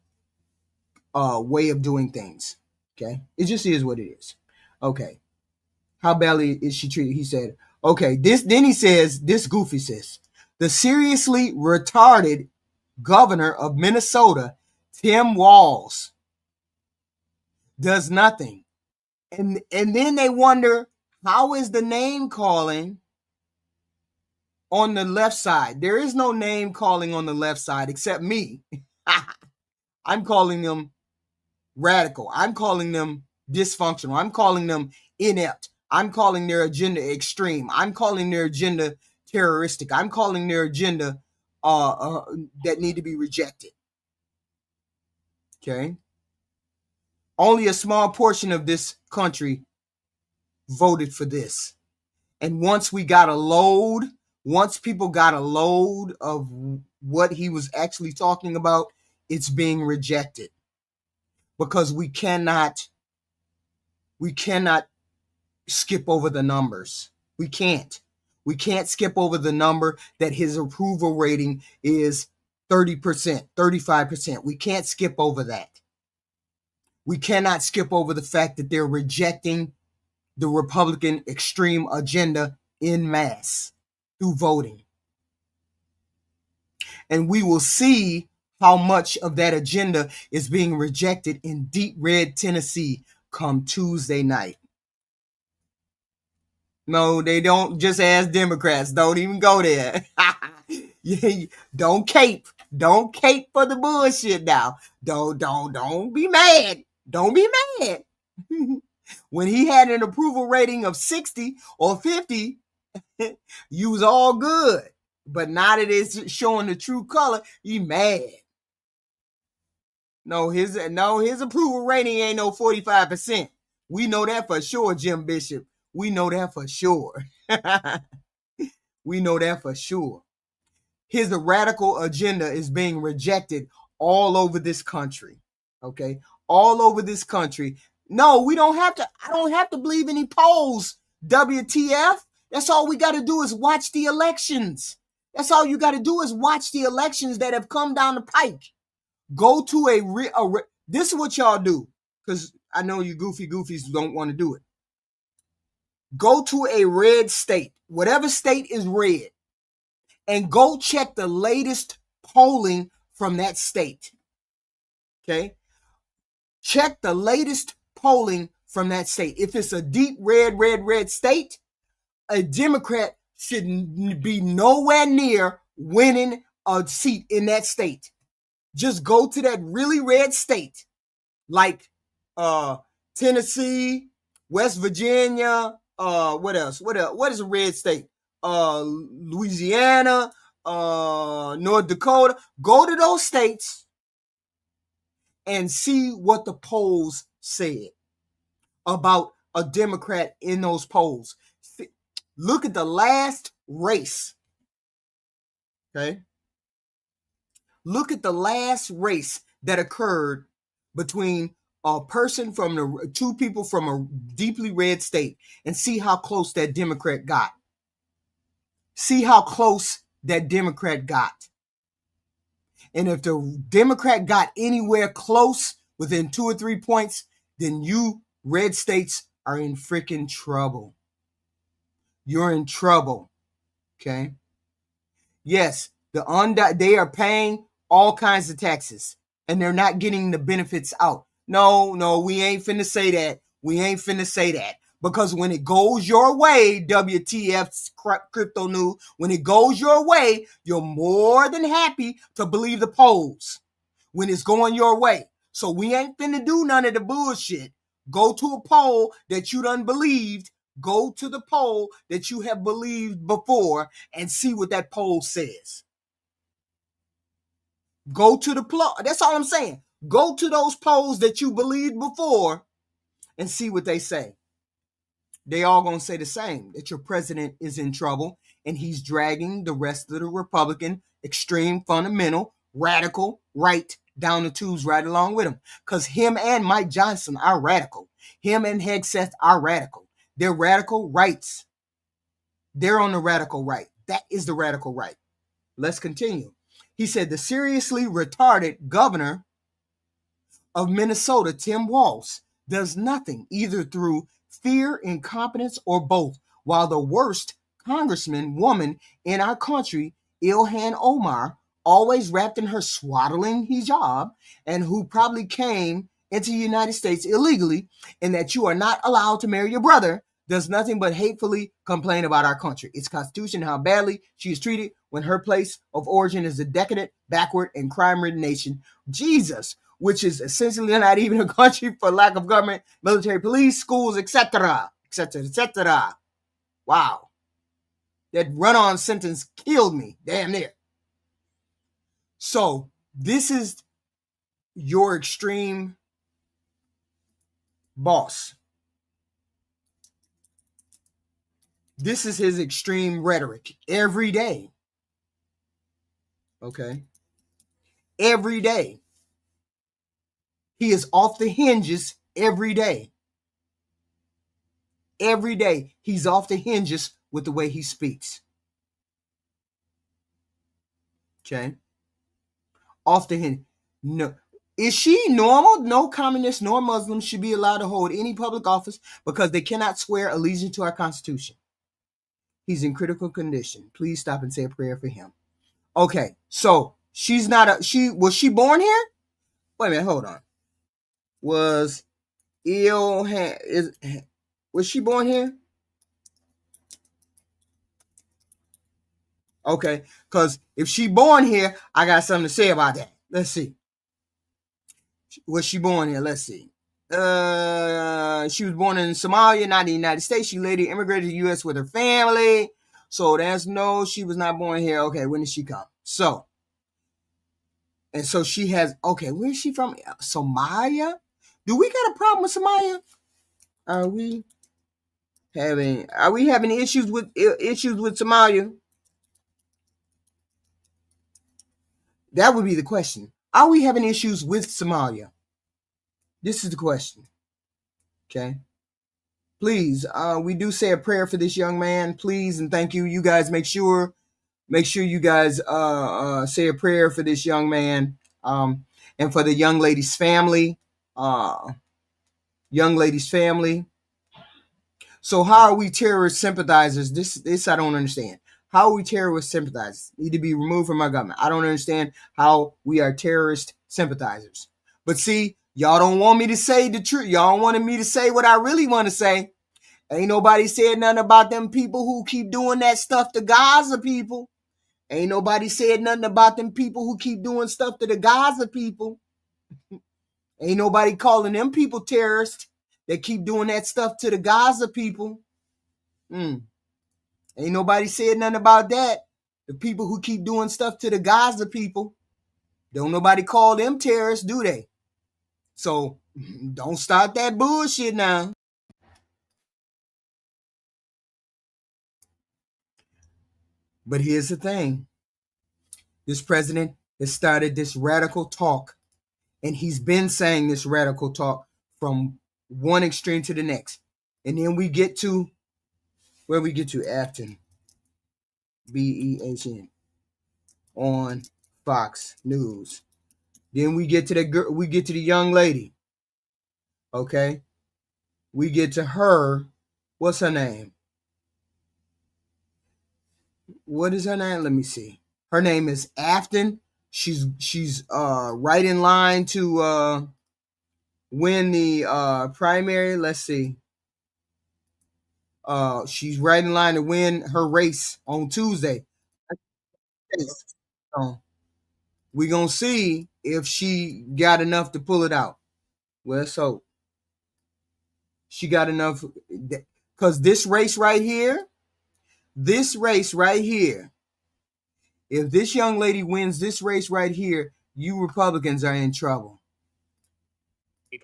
[SPEAKER 2] way of doing things. Okay? It just is what it is. Okay. How badly is she treated? He said, okay, then he says, this goofy says, the seriously retarded governor of Minnesota, Tim Walz, does nothing. And then they wonder, how is the name calling on the left side? There is no name calling on the left side except me. I'm calling them radical. I'm calling them dysfunctional. I'm calling them inept. I'm calling their agenda extreme. I'm calling their agenda terroristic. I'm calling their agenda that need to be rejected. Okay? Only a small portion of this country voted for this. And once people got a load of what he was actually talking about, it's being rejected. Because we cannot skip over the numbers. We can't skip over the number that his approval rating is 30%, 35%. We can't skip over that. We cannot skip over the fact that they're rejecting the Republican extreme agenda en masse through voting. And we will see how much of that agenda is being rejected in deep red Tennessee come Tuesday night. No, they don't. Just ask Democrats. Don't even go there. Don't cape. Don't cape for the bullshit now. Don't be mad. Don't be mad. When he had an approval rating of 60 or 50, you was all good. But now that it's showing the true color, you mad. No, his approval rating ain't no 45%. We know that for sure, Jim Bishop. We know that for sure. We know that for sure. His radical agenda is being rejected all over this country. Okay? All over this country. No, we don't have to. I don't have to believe any polls. WTF? That's all we got to do is watch the elections. That's all you got to do is watch the elections that have come down the pike. Go to this is what y'all do, because I know you goofies don't want to do it. Go to a red state, whatever state is red, and go check the latest polling from that state. Okay? Check the latest polling from that state. If it's a deep red state, a Democrat should be nowhere near winning a seat in that state. Just go to that really red state, like Tennessee, West Virginia, what else? What is a red state? Louisiana, North Dakota. Go to those states and see what the polls said about a Democrat in those polls. Look at the last race. Okay? Look at the last race that occurred between two people from a deeply red state, and see how close that Democrat got. See how close that Democrat got. And if the Democrat got anywhere close within 2 or 3 points, then you red states are in freaking trouble. You're in trouble. Okay. Yes, they are paying all kinds of taxes and they're not getting the benefits out. No, we ain't finna say that. We ain't finna say that. Because when it goes your way, WTF crypto news, when it goes your way, you're more than happy to believe the polls when it's going your way. So we ain't finna do none of the bullshit. Go to a poll that you done believed. Go to the poll that you have believed before and see what that poll says. Go to the poll. That's all I'm saying. Go to those polls that you believed before and see what they say. They all gonna say the same, that your president is in trouble and he's dragging the rest of the Republican extreme fundamental radical right down the tubes right along with him. Because him and Mike Johnson are radical. Him and Hegseth are radical. They're radical rights. They're on the radical right. That is the radical right. Let's continue. He said the seriously retarded governor of Minnesota, Tim Walz, does nothing either through fear, incompetence, or both, while the worst congressman woman in our country, Ilhan Omar, always wrapped in her swaddling hijab and who probably came into the United States illegally, and that you are not allowed to marry your brother, does nothing but hatefully complain about our country, its constitution, and how badly she is treated when her place of origin is a decadent, backward, and crime-ridden nation. Jesus, which is essentially not even a country for lack of government, military, police, schools, etc., etc., etc. Wow. That run-on sentence killed me. Damn near. So, this is your extreme boss. This is his extreme rhetoric every day. Okay? Every day. He is off the hinges every day. Every day, he's off the hinges with the way he speaks. Okay? Off the hinges. No. Is she normal? No communist nor Muslim should be allowed to hold any public office because they cannot swear allegiance to our Constitution. He's in critical condition. Please stop and say a prayer for him. Okay, so she's not was she born here? Wait a minute, hold on. Was she born here? Okay, because if she born here, I got something to say about that. Let's see. Was she born here? Let's see. She was born in Somalia, not in the United States. She later immigrated to the U.S. with her family. So that's no, she was not born here. Okay, when did she come? So she has, okay, where is she from? Somalia? Do we got a problem with Somalia? Are we having issues with Somalia? That would be the question. Are we having issues with Somalia? This is the question. Okay. Please, we do say a prayer for this young man, please, and thank you. You guys make sure you guys say a prayer for this young man, and for the young lady's family. So how are we terrorist sympathizers? This I don't understand. How are we terrorist sympathizers? Need to be removed from our government. I don't understand how we are terrorist sympathizers. But see, y'all don't want me to say the truth. Y'all wanted me to say what I really want to say. Ain't nobody said nothing about them people who keep doing that stuff to Gaza people. Ain't nobody said nothing about them people who keep doing stuff to the Gaza people. Ain't nobody calling them people terrorists that keep doing that stuff to the Gaza people. Ain't nobody said nothing about that. The people who keep doing stuff to the Gaza people. Don't nobody call them terrorists, do they? So don't start that bullshit now. But here's the thing. This president has started this radical talk, and he's been saying this radical talk from one extreme to the next. And then we get to where we get to Afton, Behn, on Fox News. Then we get to the girl, we get to the young lady. Okay? We get to her. What's her name? What is her name? Let me see. Her name is Afton. She's right in line to win the primary. Let's see. She's right in line to win her race on Tuesday. So we're gonna see if she got enough to pull it out. Well, so she got enough because this race right here, if this young lady wins this race right here, you Republicans are in trouble.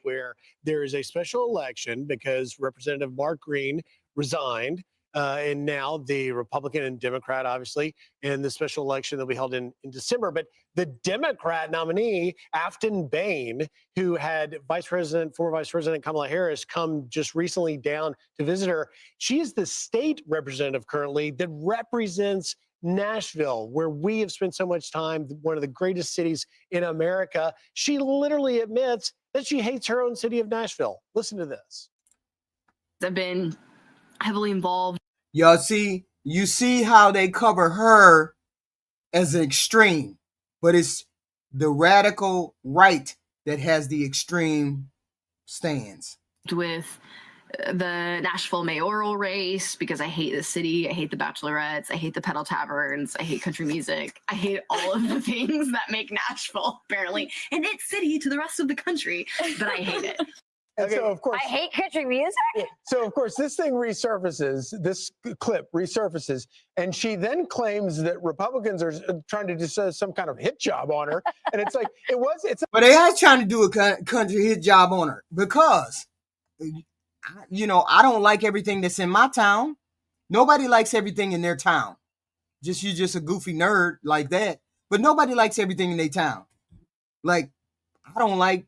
[SPEAKER 6] Where there is a special election because Representative Mark Green resigned, and now the Republican and Democrat, obviously, in the special election that'll be held in December. But the Democrat nominee, Afton Bain, who had former Vice President Kamala Harris come just recently down to visit her, she is the state representative currently that represents Nashville, where we have spent so much time, one of the greatest cities in America. She literally admits that she hates her own city of Nashville. Listen to this.
[SPEAKER 7] I've been heavily involved.
[SPEAKER 2] Y'all you see how they cover her as an extreme, but it's the radical right that has the extreme stands.
[SPEAKER 7] With the Nashville mayoral race because I hate the city, I hate the bachelorettes, I hate the pedal taverns, I hate country music, I hate all of the things that make Nashville apparently an it city to the rest of the country, but I hate it.
[SPEAKER 6] And so, of course,
[SPEAKER 8] I hate country music.
[SPEAKER 6] So, of course, this thing resurfaces, this clip resurfaces, and she then claims that Republicans are trying to do some kind of hit job on her. And it's like,
[SPEAKER 2] But they are trying to do a country hit job on her because, I don't like everything that's in my town. Nobody likes everything in their town. You're just a goofy nerd like that. But nobody likes everything in their town. Like, I don't like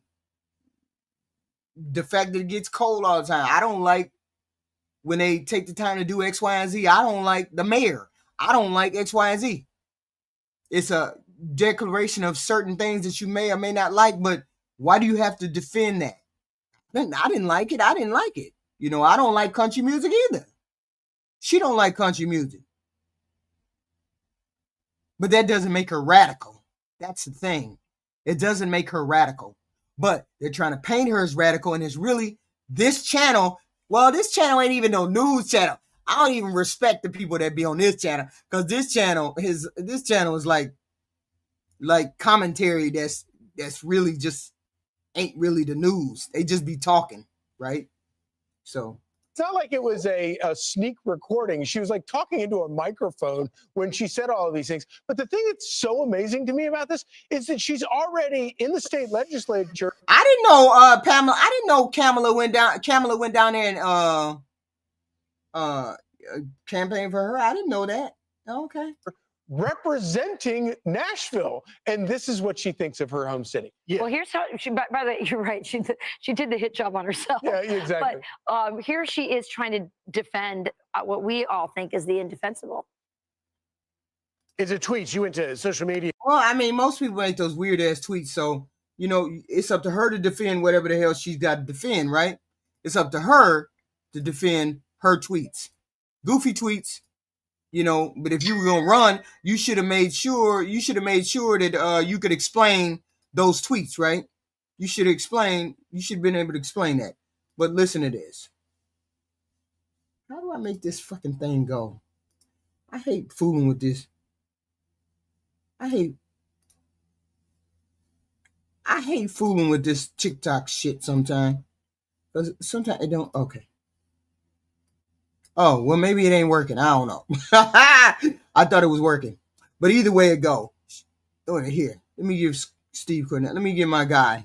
[SPEAKER 2] the fact that it gets cold all the time. I don't like when they take the time to do X, Y, and Z. I don't like the mayor. I don't like X, Y, and Z. It's a declaration of certain things that you may or may not like, but why do you have to defend that? I didn't like it. I didn't like it. I don't like country music either. She don't like country music. But that doesn't make her radical. That's the thing. It doesn't make her radical. But they're trying to paint her as radical, and it's really this channel. Well, this channel ain't even no news channel. I don't even respect the people that be on this channel because this channel is like commentary that's really just ain't really the news. They just be talking, right? So
[SPEAKER 6] it's not like it was a sneak recording. She was like talking into a microphone when she said all of these things. But the thing that's so amazing to me about this is that she's already in the state legislature.
[SPEAKER 2] I didn't know Pamela. I didn't know Kamala went down there and campaign for her. I didn't know that. Okay.
[SPEAKER 6] Representing Nashville, and this is what she thinks of her home city.
[SPEAKER 8] Yeah. Well, here's how she. By the way, you're right. She did the hit job on herself.
[SPEAKER 6] Yeah, exactly.
[SPEAKER 8] But here she is trying to defend what we all think is the indefensible.
[SPEAKER 6] It's a tweet. She went to social media.
[SPEAKER 2] Well, I mean, most people make those weird ass tweets, so it's up to her to defend whatever the hell she's got to defend, right? It's up to her to defend her tweets, goofy tweets. But if you were gonna run, you should have made sure that you could explain those tweets, right? You should have been able to explain that. But listen to this. How do I make this fucking thing go? I hate fooling with this. I hate fooling with this TikTok shit sometimes. Because sometimes it don't. Okay. Oh, well, maybe it ain't working. I don't know. I thought it was working. But either way it go. Here, let me give Steve Cornell. Let me give my guy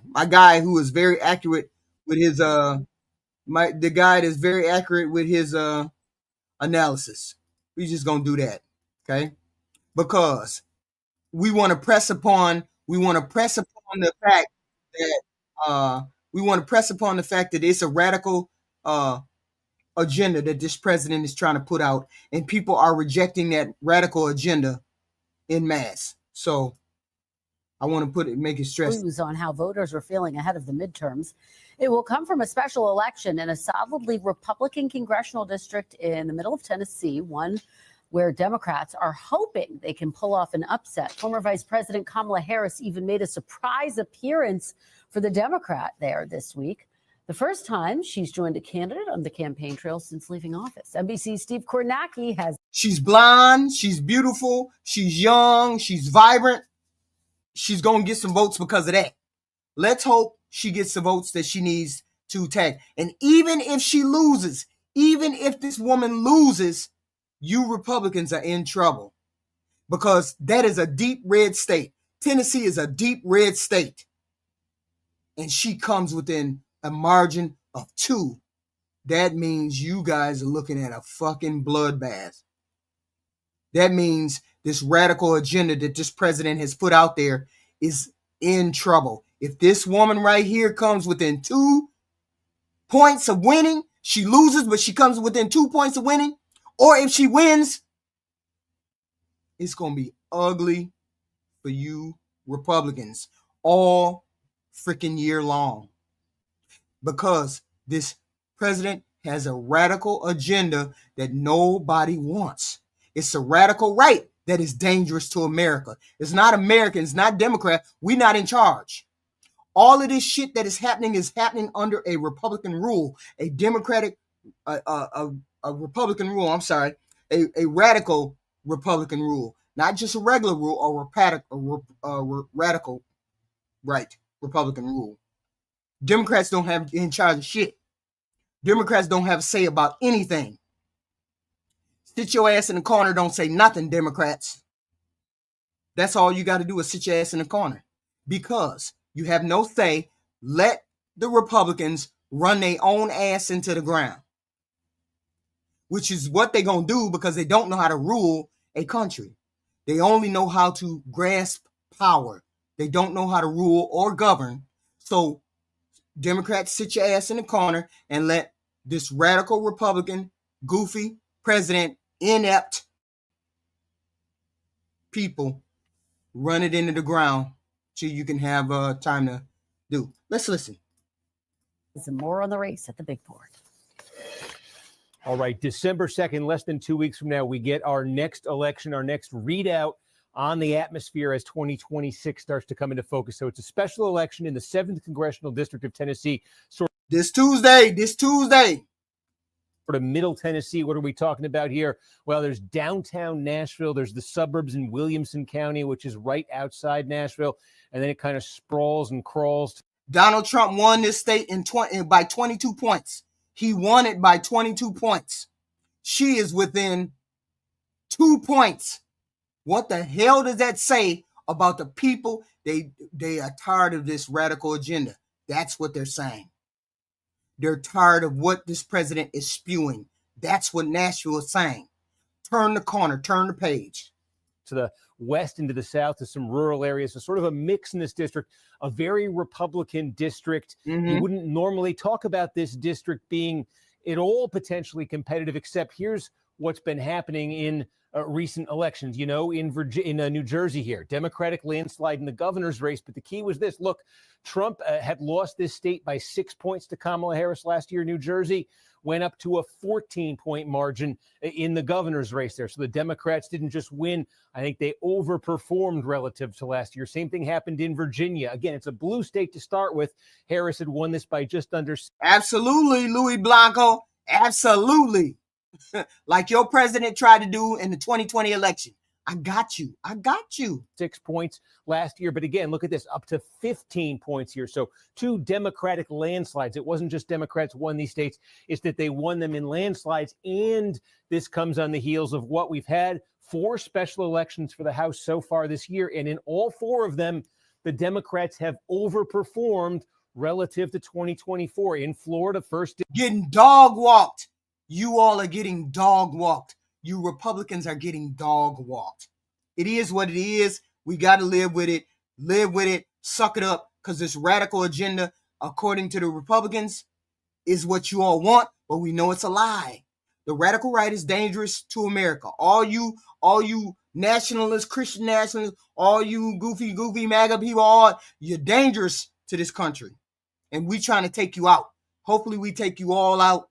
[SPEAKER 2] who is very accurate with his the guy that's very accurate with his analysis. We just gonna do that, okay? Because we want to press upon the fact that it's a radical agenda that this president is trying to put out, and people are rejecting that radical agenda en masse. So I want to make it stressed.
[SPEAKER 9] Clues on how voters are feeling ahead of the midterms. It will come from a special election in a solidly Republican congressional district in the middle of Tennessee, one where Democrats are hoping they can pull off an upset. Former Vice President Kamala Harris even made a surprise appearance for the Democrat there this week. The first time she's joined a candidate on the campaign trail since leaving office. NBC's Steve Kornacki has.
[SPEAKER 2] She's blonde, she's beautiful, she's young, she's vibrant. She's going to get some votes because of that. Let's hope she gets the votes that she needs to tag. And even if she loses, even if this woman loses, you Republicans are in trouble because that is a deep red state. Tennessee is a deep red state. And she comes within a margin of 2. That means you guys are looking at a fucking bloodbath. That means this radical agenda that this president has put out there is in trouble. If this woman right here comes within 2 points of winning, she loses, but she comes within 2 points of winning, or if she wins, it's going to be ugly for you Republicans all freaking year long. Because this president has a radical agenda that nobody wants. It's a radical right that is dangerous to America. It's not Americans, not Democrat. We're not in charge. All of this shit that is happening under a Republican rule, a Democratic, a Republican rule. I'm sorry, a radical Republican rule, not just a regular rule or radical right Republican rule. Democrats don't have in charge of shit. Democrats don't have a say about anything. Sit your ass in the corner, don't say nothing, Democrats. That's all you got to do is sit your ass in the corner. Because you have no say, let the Republicans run their own ass into the ground. Which is what they're going to do because they don't know how to rule a country. They only know how to grasp power. They don't know how to rule or govern. So Democrats, sit your ass in the corner and let this radical Republican, goofy president, inept people run it into the ground so you can have time to do. Let's listen.
[SPEAKER 9] Some more on the race at the big board.
[SPEAKER 10] All right, December 2nd, less than 2 weeks from now, we get our next election, our next readout on the atmosphere as 2026 starts to come into focus. So it's a special election in the 7th Congressional District of Tennessee.
[SPEAKER 2] This Tuesday.
[SPEAKER 10] Sort of middle Tennessee. What are we talking about here? Well, there's downtown Nashville. There's the suburbs in Williamson County, which is right outside Nashville. And then it kind of sprawls and crawls.
[SPEAKER 2] Donald Trump won this state by 22 points. He won it by 22 points. She is within 2 points. What the hell does that say about the people? They are tired of this radical agenda. That's what they're saying. They're tired of what this president is spewing. That's what Nashville is saying. Turn the corner, turn the page.
[SPEAKER 10] To the west and to the south to some rural areas. So sort of a mix in this district, a very Republican district.
[SPEAKER 2] Mm-hmm.
[SPEAKER 10] You wouldn't normally talk about this district being at all potentially competitive, except here's what's been happening in recent elections, in New Jersey here. Democratic landslide in the governor's race. But the key was this. Look, Trump had lost this state by 6 points to Kamala Harris last year. New Jersey went up to a 14-point margin in the governor's race there. So the Democrats didn't just win. I think they overperformed relative to last year. Same thing happened in Virginia. Again, it's a blue state to start with. Harris had won this by just under.
[SPEAKER 2] Absolutely, Louis Blanco. Absolutely. Like your president tried to do in the 2020 election. I got you.
[SPEAKER 10] 6 points last year. But again, look at this, up to 15 points here. So 2 Democratic landslides. It wasn't just Democrats won these states. It's that they won them in landslides. And this comes on the heels of what we've had 4 special elections for the House so far this year. And in all 4 of them, the Democrats have overperformed relative to 2024. In Florida, first.
[SPEAKER 2] Getting dog walked. You all are getting dog walked. You Republicans are getting dog walked. It is what it is. We got to live with it. Suck it up, because this radical agenda, according to the Republicans, is what you all want, but we know it's a lie. The radical right is dangerous to America. All you nationalists, Christian nationalists, all you goofy MAGA people, all you're dangerous to this country. And we trying to take you out. Hopefully we take you all out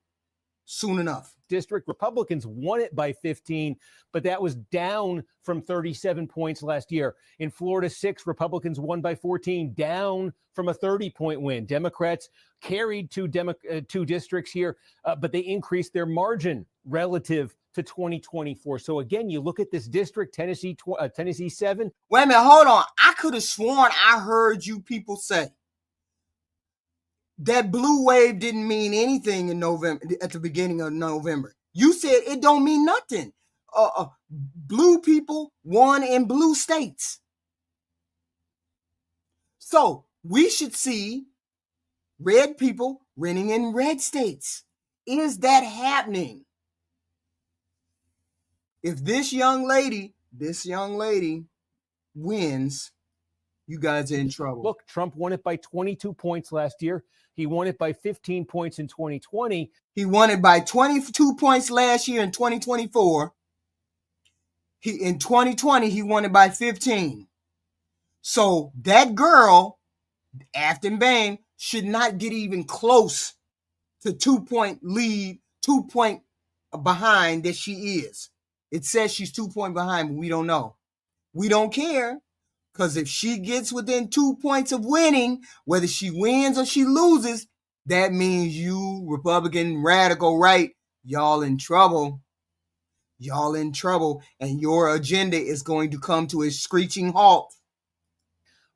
[SPEAKER 2] soon enough.
[SPEAKER 10] District. Republicans won it by 15, but that was down from 37 points last year. In Florida 6, Republicans won by 14, down from a 30-point win. Democrats carried two districts here, but they increased their margin relative to 2024. So again, you look at this district, Tennessee 7.
[SPEAKER 2] Wait a minute, hold on. I could have sworn I heard you people say that blue wave didn't mean anything in November, at the beginning of November. You said it don't mean nothing. Blue people won in blue states. So we should see red people winning in red states. Is that happening? If this young lady wins, you guys are in trouble.
[SPEAKER 10] Look, Trump won it by 22 points last year. He won it by 15 points in 2020.
[SPEAKER 2] He won it by 22 points last year in 2024. In 2020, he won it by 15. So that girl, Afton Bain, should not get even close to 2-point lead, 2-point behind that she is. It says she's 2 point behind, but we don't know. We don't care. Because if she gets within 2 points of winning, whether she wins or she loses, that means you, Republican radical right, y'all in trouble. Y'all in trouble. And your agenda is going to come to a screeching halt.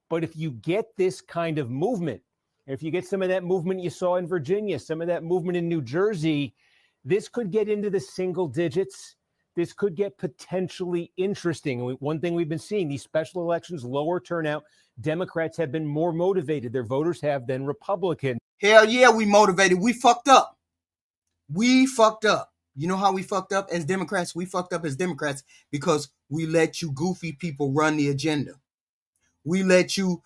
[SPEAKER 10] But if you get this kind of movement, if you get some of that movement you saw in Virginia, some of that movement in New Jersey, this could get into the single digits. This could get potentially interesting. One thing we've been seeing, these special elections, lower turnout, Democrats have been more motivated, their voters have, than Republicans.
[SPEAKER 2] Hell yeah, we motivated. We fucked up. We fucked up. You know how we fucked up as Democrats? We fucked up as Democrats because we let you goofy people run the agenda. We let you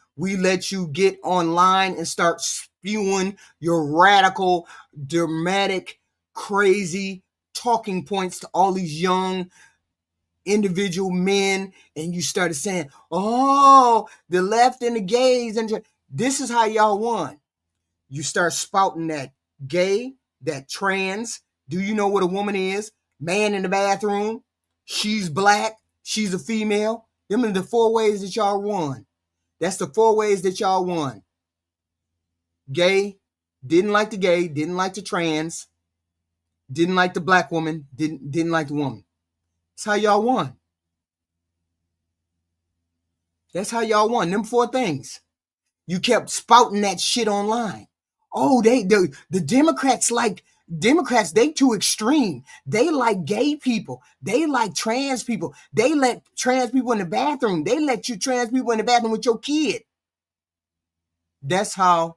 [SPEAKER 2] get online and start spewing your radical, dramatic, crazy talking points to all these young individual men, and you started saying, oh, the left and the gays, and this is how y'all won. You start spouting that gay, that trans. Do you know what a woman is? Man in the bathroom. She's black. She's a female. Them are the 4 ways that y'all won. That's the 4 ways that y'all won. Gay, didn't like the gay, didn't like the trans, didn't like the black woman, didn't like the woman. That's how y'all won. That's how y'all won. Them 4 things. You kept spouting that shit online. Oh, the Democrats, they too extreme. They like gay people. They like trans people. They let trans people in the bathroom. They let you trans people in the bathroom with your kid. That's how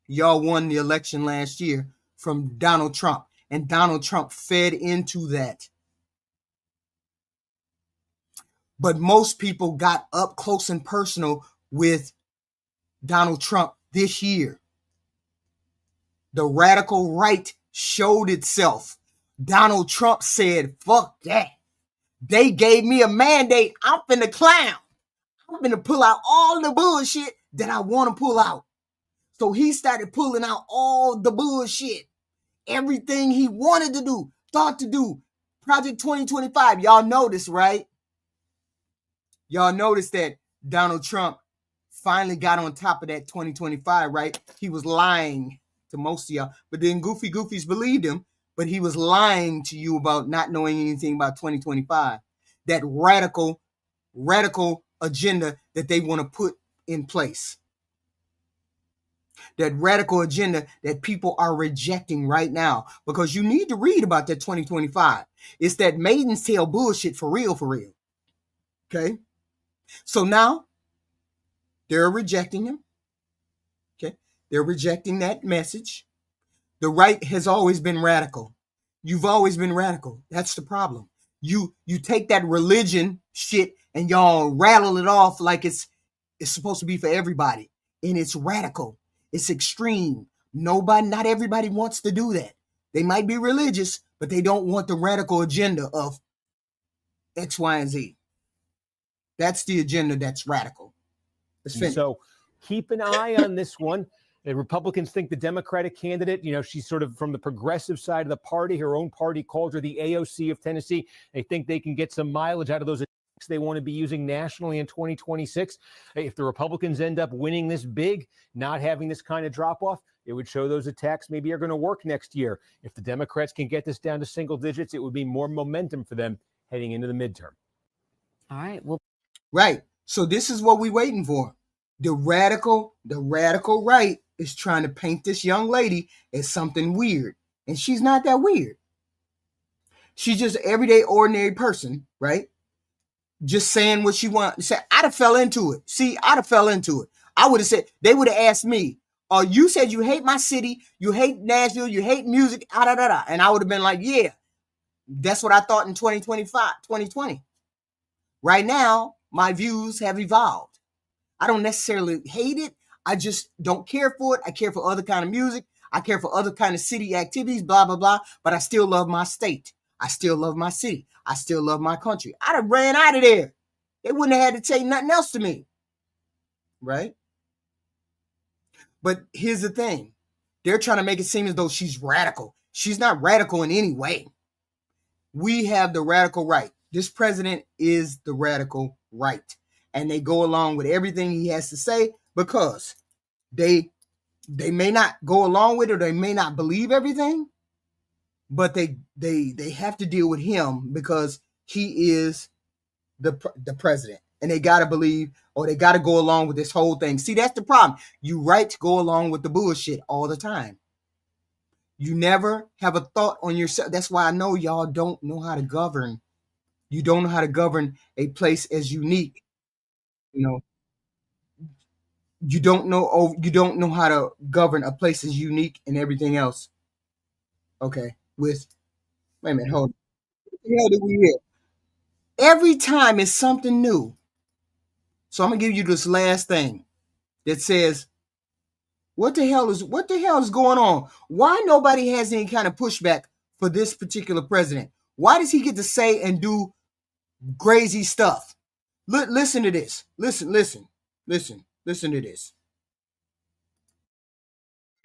[SPEAKER 2] y'all won the election last year from Donald Trump. And Donald Trump fed into that. But most people got up close and personal with Donald Trump this year. The radical right showed itself. Donald Trump said, fuck that. They gave me a mandate. I'm finna clown. I'm finna pull out all the bullshit that I want to pull out. So he started pulling out all the bullshit. Everything he wanted to do, thought to do. Project 2025. Y'all notice, right? Y'all notice that Donald Trump finally got on top of that 2025, right? He was lying to most of y'all, but then goofy goofies believed him, but he was lying to you about not knowing anything about 2025. That radical agenda that they want to put in place. That radical agenda that people are rejecting right now, because you need to read about that 2025. It's that maiden's tail bullshit for real. Okay. So now they're rejecting him. Okay. They're rejecting that message. The right has always been radical. You've always been radical. That's the problem. You take that religion shit and y'all rattle it off like it's supposed to be for everybody. And it's radical. It's extreme. Not everybody wants to do that. They might be religious, but they don't want the radical agenda of X, Y, and Z. That's the agenda that's radical. Let's finish.
[SPEAKER 10] So keep an eye on this one. The Republicans think the Democratic candidate, she's sort of from the progressive side of the party. Her own party called her the AOC of Tennessee. They think they can get some mileage out of those attacks they want to be using nationally in 2026. If the Republicans end up winning this big, not having this kind of drop off, it would show those attacks maybe are going to work next year. If the Democrats can get this down to single digits, it would be more momentum for them heading into the midterm.
[SPEAKER 9] All right. Well,
[SPEAKER 2] right. So this is what we're waiting for. The radical right is trying to paint this young lady as something weird. And she's not that weird. She's just an everyday, ordinary person, right? Just saying what she wants to say. I'd have fell into it. I would have said, they would have asked me, you said you hate my city, you hate Nashville, you hate music, and I would have been like, yeah, that's what I thought in 2020. Right now, my views have evolved. I don't necessarily hate it. I just don't care for it. I care for other kind of music. I care for other kind of city activities, blah, blah, blah. But I still love my state. I still love my city. I still love my country. I'd have ran out of there. They wouldn't have had to say nothing else to me. Right? But here's the thing. They're trying to make it seem as though she's radical. She's not radical in any way. We have the radical right. This president is the radical right. And they go along with everything he has to say because they may not go along with it or they may not believe everything, but they have to deal with him because he is the president. And they got to believe or they got to go along with this whole thing. See, that's the problem. You right to go along with the bullshit all the time. You never have a thought on yourself. That's why I know y'all don't know how to govern. You don't know how to govern a place as unique. You don't know how to govern a place as unique and everything else. Okay. Wait a minute, hold on. What the hell did we hear? Every time it's something new. So I'm gonna give you this last thing that says, what the hell is going on? Why nobody has any kind of pushback for this particular president? Why does he get to say and do crazy stuff? Listen to this. Listen to this.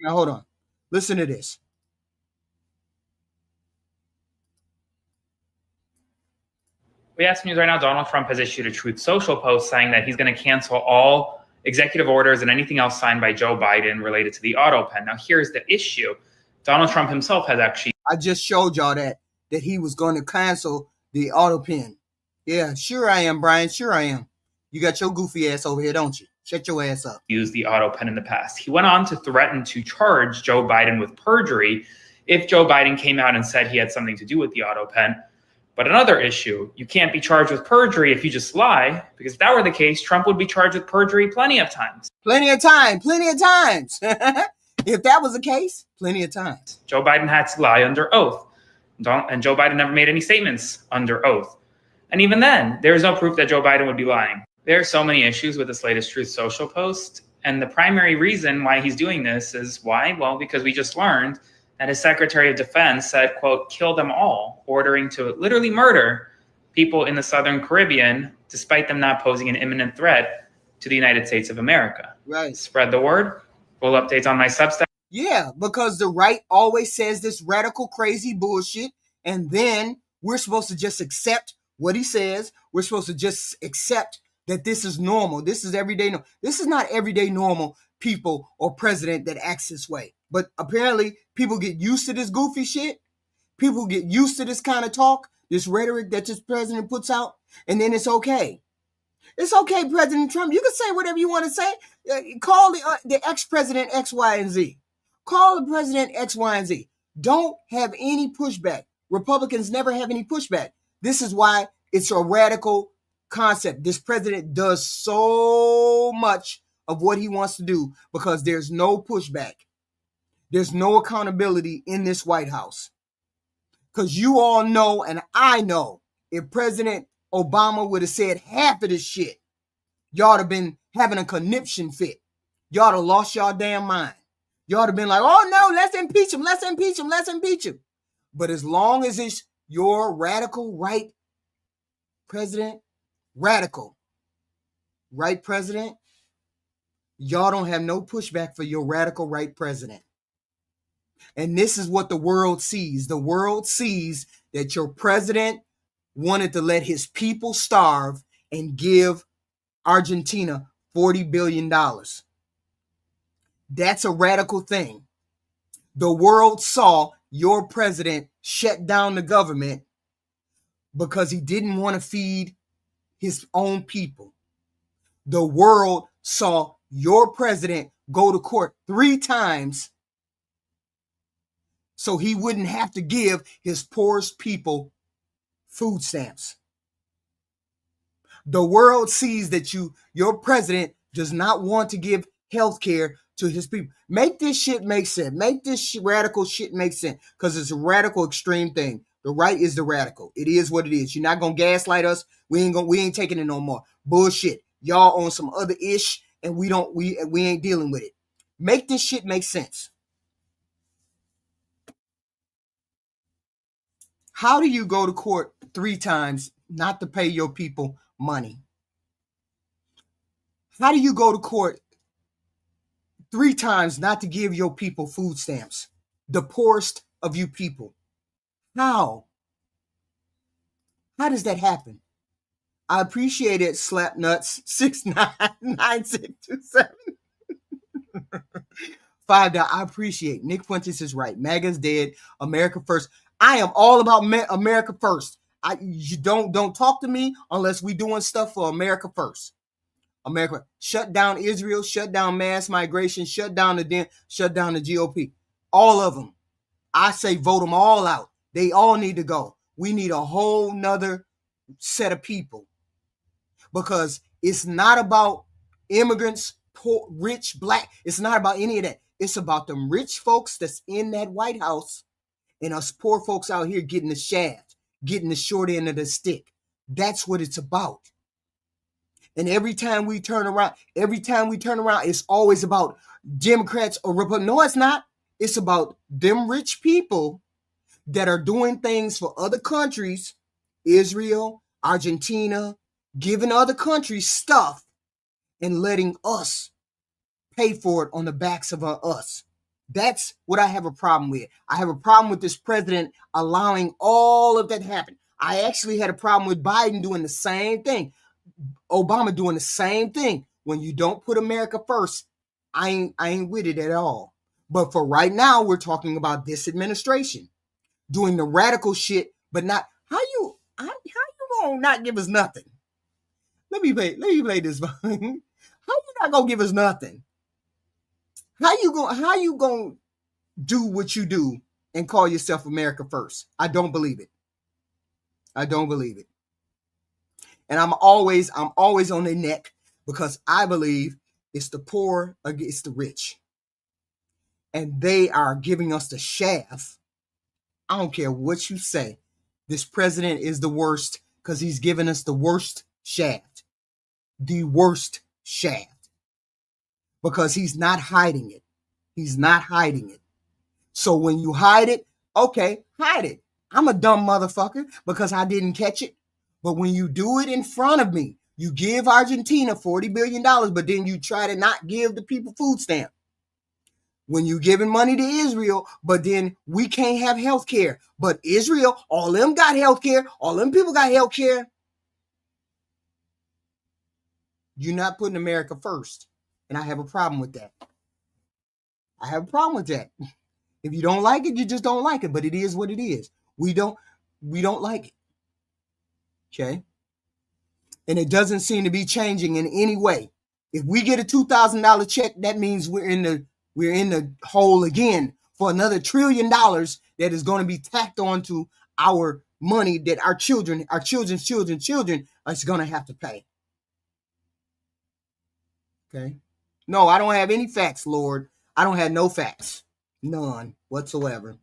[SPEAKER 2] Now hold on. Listen to this.
[SPEAKER 1] We have some news right now. Donald Trump has issued a Truth Social post saying that he's going to cancel all executive orders and anything else signed by Joe Biden related to the auto pen. Now, here's the issue. Donald Trump himself has actually...
[SPEAKER 2] I just showed y'all that he was going to cancel the auto pen. Yeah, sure I am, Brian. Sure I am. You got your goofy ass over here, don't you? Shut your ass up.
[SPEAKER 1] Used the auto pen in the past. He went on to threaten to charge Joe Biden with perjury if Joe Biden came out and said he had something to do with the auto pen. But another issue, you can't be charged with perjury if you just lie, because if that were the case, Trump would be charged with perjury plenty of times.
[SPEAKER 2] Plenty of times. If that was the case, plenty of times.
[SPEAKER 1] Joe Biden had to lie under oath. And Joe Biden never made any statements under oath. And even then, there is no proof that Joe Biden would be lying. There are so many issues with this latest Truth Social post. And the primary reason why he's doing this is why? Well, because we just learned that his Secretary of Defense said, quote, kill them all, ordering to literally murder people in the Southern Caribbean, despite them not posing an imminent threat to the United States of America.
[SPEAKER 2] Right.
[SPEAKER 1] Spread the word. Full updates on my Substack.
[SPEAKER 2] Yeah, because the right always says this radical, crazy bullshit, and then we're supposed to just accept what he says. We're supposed to just accept that this is normal. This is everyday. This is not everyday normal people or president that acts this way. But apparently people get used to this goofy shit. People get used to this kind of talk, this rhetoric that this president puts out, and then it's okay. It's okay, President Trump. You can say whatever you want to say. Call the ex-president X, Y, and Z. Call the president X, Y, and Z. Don't have any pushback. Republicans never have any pushback. This is why it's a radical concept. This president does so much of what he wants to do because there's no pushback. There's no accountability in this White House. Because you all know, and I know, if President Obama would have said half of this shit, y'all would have been having a conniption fit. Y'all would have lost y'all damn mind. Y'all would have been like, oh no, let's impeach him, let's impeach him, let's impeach him. But as long as it's your radical right president, radical, right president, y'all don't have no pushback for your radical right president. And this is what the world sees. The world sees that your president wanted to let his people starve and give Argentina $40 billion. That's a radical thing. The world saw your president shut down the government because he didn't want to feed his own people. The world saw your president go to court 3 times so he wouldn't have to give his poorest people food stamps. The world sees that your president does not want to give health care to his people. Make this shit make sense. Make this radical shit make sense, because it's a radical extreme thing. The right is the radical. It is what it is. You're not gonna gaslight us. We ain't taking it no more. Bullshit. Y'all on some other ish, and we ain't dealing with it. Make this shit make sense. How do you go to court 3 times not to pay your people money? How do you go to court 3 times not to give your people food stamps? The poorest of you people. How? How does that happen? I appreciate it, Slapnuts 699627. $5. I appreciate. Nick Fuentes is right. MAGA's dead. America first. I am all about America first. You don't talk to me unless we doing stuff for America first. America, shut down Israel, shut down mass migration, shut down the GOP. All of them. I say vote them all out. They all need to go. We need a whole nother set of people, because it's not about immigrants, poor, rich, black. It's not about any of that. It's about them rich folks that's in that White House and us poor folks out here getting the shaft, getting the short end of the stick. That's what it's about. And every time we turn around, it's always about Democrats or Republicans. No, it's not. It's about them rich people that are doing things for other countries, Israel, Argentina, giving other countries stuff and letting us pay for it on the backs of us. That's what I have a problem with. I have a problem with this president allowing all of that to happen. I actually had a problem with Biden doing the same thing. Obama doing the same thing. When you don't put America first, I ain't with it at all. But for right now, we're talking about this administration doing the radical shit, but not how you gonna not give us nothing? Let me play this. How you not gonna give us nothing? How you gonna do what you do and call yourself America first? I don't believe it. I don't believe it. And I'm always on their neck, because I believe it's the poor against the rich. And they are giving us the shaft. I don't care what you say. This president is the worst, because he's giving us the worst shaft. The worst shaft. Because he's not hiding it. He's not hiding it. So when you hide it, okay, hide it. I'm a dumb motherfucker because I didn't catch it. But when you do it in front of me, you give Argentina $40 billion, but then you try to not give the people food stamp. When you giving money to Israel, but then we can't have health care. But Israel, all them got health care. All them people got health care. You're not putting America first. And I have a problem with that. I have a problem with that. If you don't like it, you just don't like it. But it is what it is. We don't like it. Okay? And it doesn't seem to be changing in any way. If we get a $2,000 check, that means we're in the hole again for another $1 trillion that is going to be tacked onto our money that our children's children are going to have to pay. Okay? No, I don't have any facts, Lord. I don't have no facts. None whatsoever.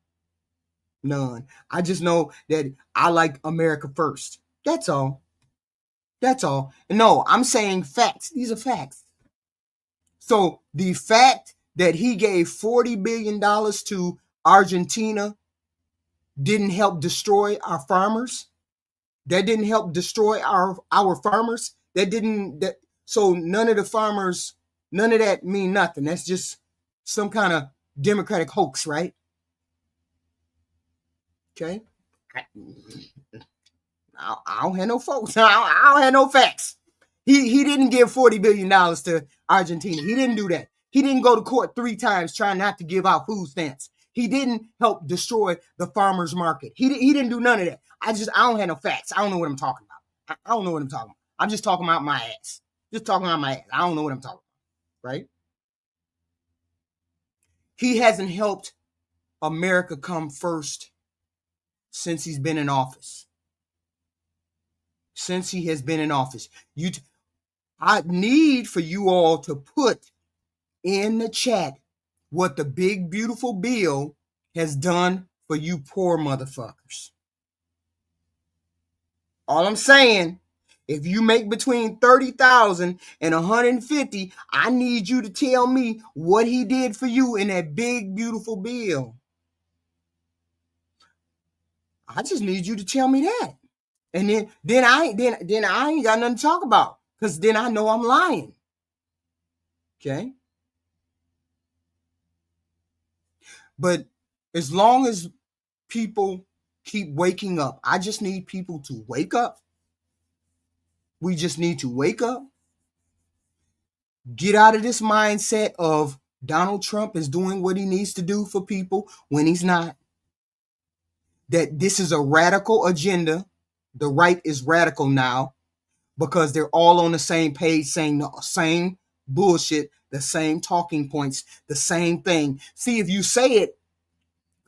[SPEAKER 2] None. I just know that I like America first. That's all. That's all. No, I'm saying facts. These are facts. So the fact that he gave $40 billion to Argentina didn't help destroy our farmers. That didn't help destroy our farmers. So none of the farmers, none of that mean nothing. That's just some kind of Democratic hoax, right? Okay. I don't have no folks. I don't have no facts. He didn't give $40 billion to Argentina. He didn't do that. He didn't go to court 3 times trying not to give out food stamps. He didn't help destroy the farmers market. He didn't do none of that. I don't have no facts. I don't know what I'm talking about. I don't know what I'm talking about. I'm just talking about my ass. Just talking about my ass. I don't know what I'm talking about, right? He hasn't helped America come first since he's been in office. Since he has been in office. I need for you all to put in the chat what the big, beautiful bill has done for you poor motherfuckers. All I'm saying, if you make between 30,000 and 150, I need you to tell me what he did for you in that big, beautiful bill. I just need you to tell me that. And then I ain't got nothing to talk about, because then I know I'm lying. Okay? But as long as people keep waking up, I just need people to wake up. We just need to wake up. Get out of this mindset of Donald Trump is doing what he needs to do for people when he's not. That this is a radical agenda. The right is radical now because they're all on the same page saying the same bullshit, the same talking points, the same thing. See, if you say it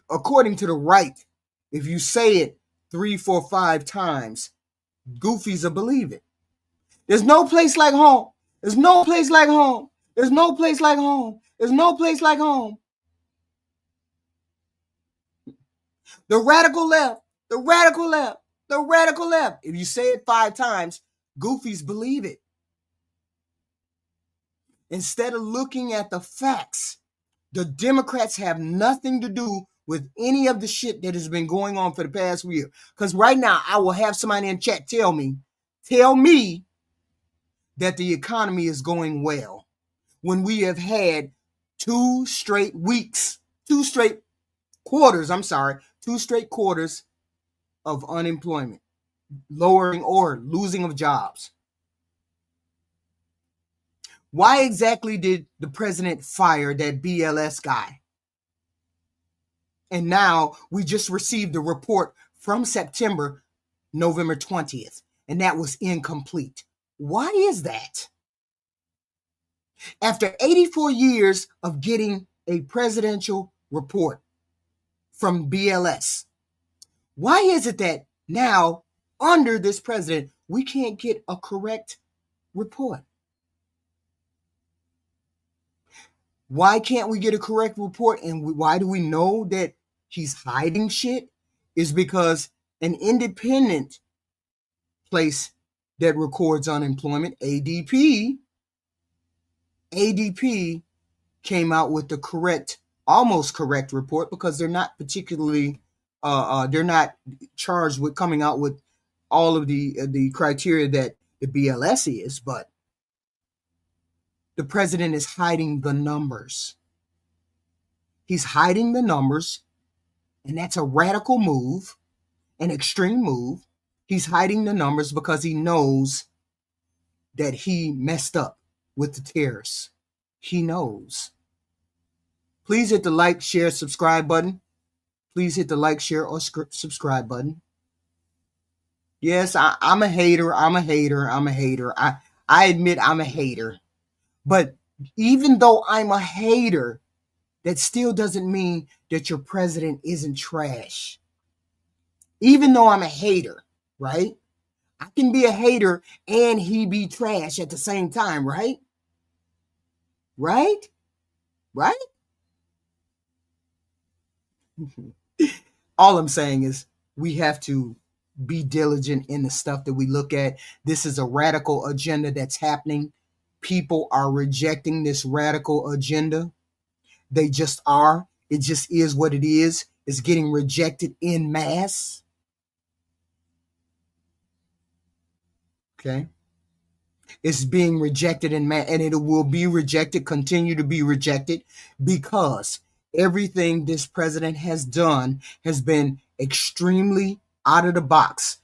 [SPEAKER 2] according to the right, if you say it 3, 4, 5 times, goofies will believe it. There's no place like home. There's no place like home. There's no place like home. There's no place like home. The radical left, the radical left, the radical left. If you say it 5 times, goofies believe it. Instead of looking at the facts, the Democrats have nothing to do with any of the shit that has been going on for the past year. Because right now, I will have somebody in chat tell me that the economy is going well when we have had 2 straight weeks, 2 straight quarters of unemployment, lowering or losing of jobs. Why exactly did the president fire that BLS guy? And now we just received a report from September, November 20th, and that was incomplete. Why is that? After 84 years of getting a presidential report from BLS, why is it that now, under this president, we can't get a correct report? Why can't we get a correct report? And why do we know that he's hiding shit? Is because an independent place that records unemployment, ADP, came out with the correct, almost correct report, because they're not particularly, they're not charged with coming out with all of the criteria that the BLS is, but the president is hiding the numbers. He's hiding the numbers, and that's a radical move, an extreme move. He's hiding the numbers because he knows that he messed up with the terrorists. He knows. Please hit the like, share, subscribe button. Please hit the like, share, or subscribe button. Yes, I'm a hater. I'm a hater. I admit I'm a hater. But even though I'm a hater, that still doesn't mean that your president isn't trash. Even though I'm a hater, right? I can be a hater and he be trash at the same time, right? Right? All I'm saying is we have to be diligent in the stuff that we look at. This is a radical agenda that's happening. People are rejecting this radical agenda. They just are. It just is what it is. It's getting rejected en masse. Okay. is being rejected and it will be rejected, continue to be rejected, because everything this president has done has been extremely out of the box,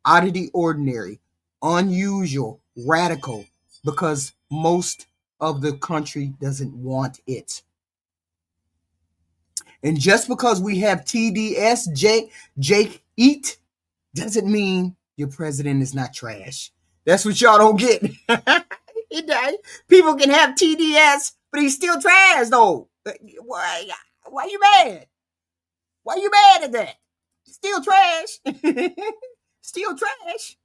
[SPEAKER 2] out of the ordinary, unusual, radical, because most of the country doesn't want it. And just because we have TDS, Jake Eat, doesn't mean your president is not trash. That's what y'all don't get. People can have TDS, but he's still trash, though. Why you mad? Why you mad at that? Still trash. Still trash.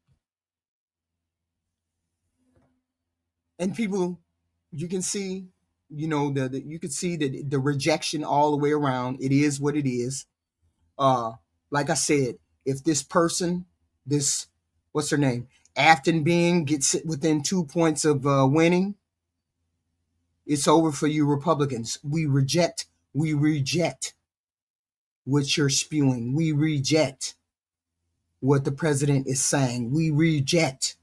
[SPEAKER 2] And people, you can see, you know, you can see that the rejection all the way around. It is what it is. Like I said, if this person, what's her name, Afton Being, gets within 2 points of winning, it's over for you Republicans. We reject what you're spewing. We reject what the president is saying. We reject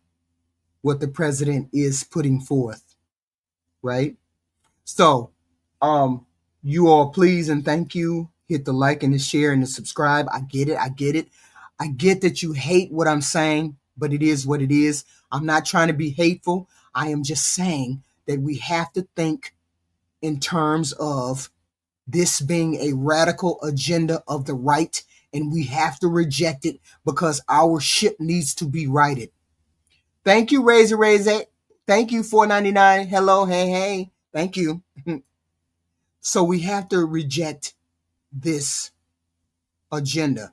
[SPEAKER 2] what the president is putting forth, right? So, you all, please and thank you. Hit the like and the share and the subscribe. I get it. I get that you hate what I'm saying, but it is what it is. I'm not trying to be hateful. I am just saying that we have to think in terms of this being a radical agenda of the right, and we have to reject it because our ship needs to be righted. Thank you, Razor. Thank you, $4.99. Hello, hey. Thank you. So we have to reject this agenda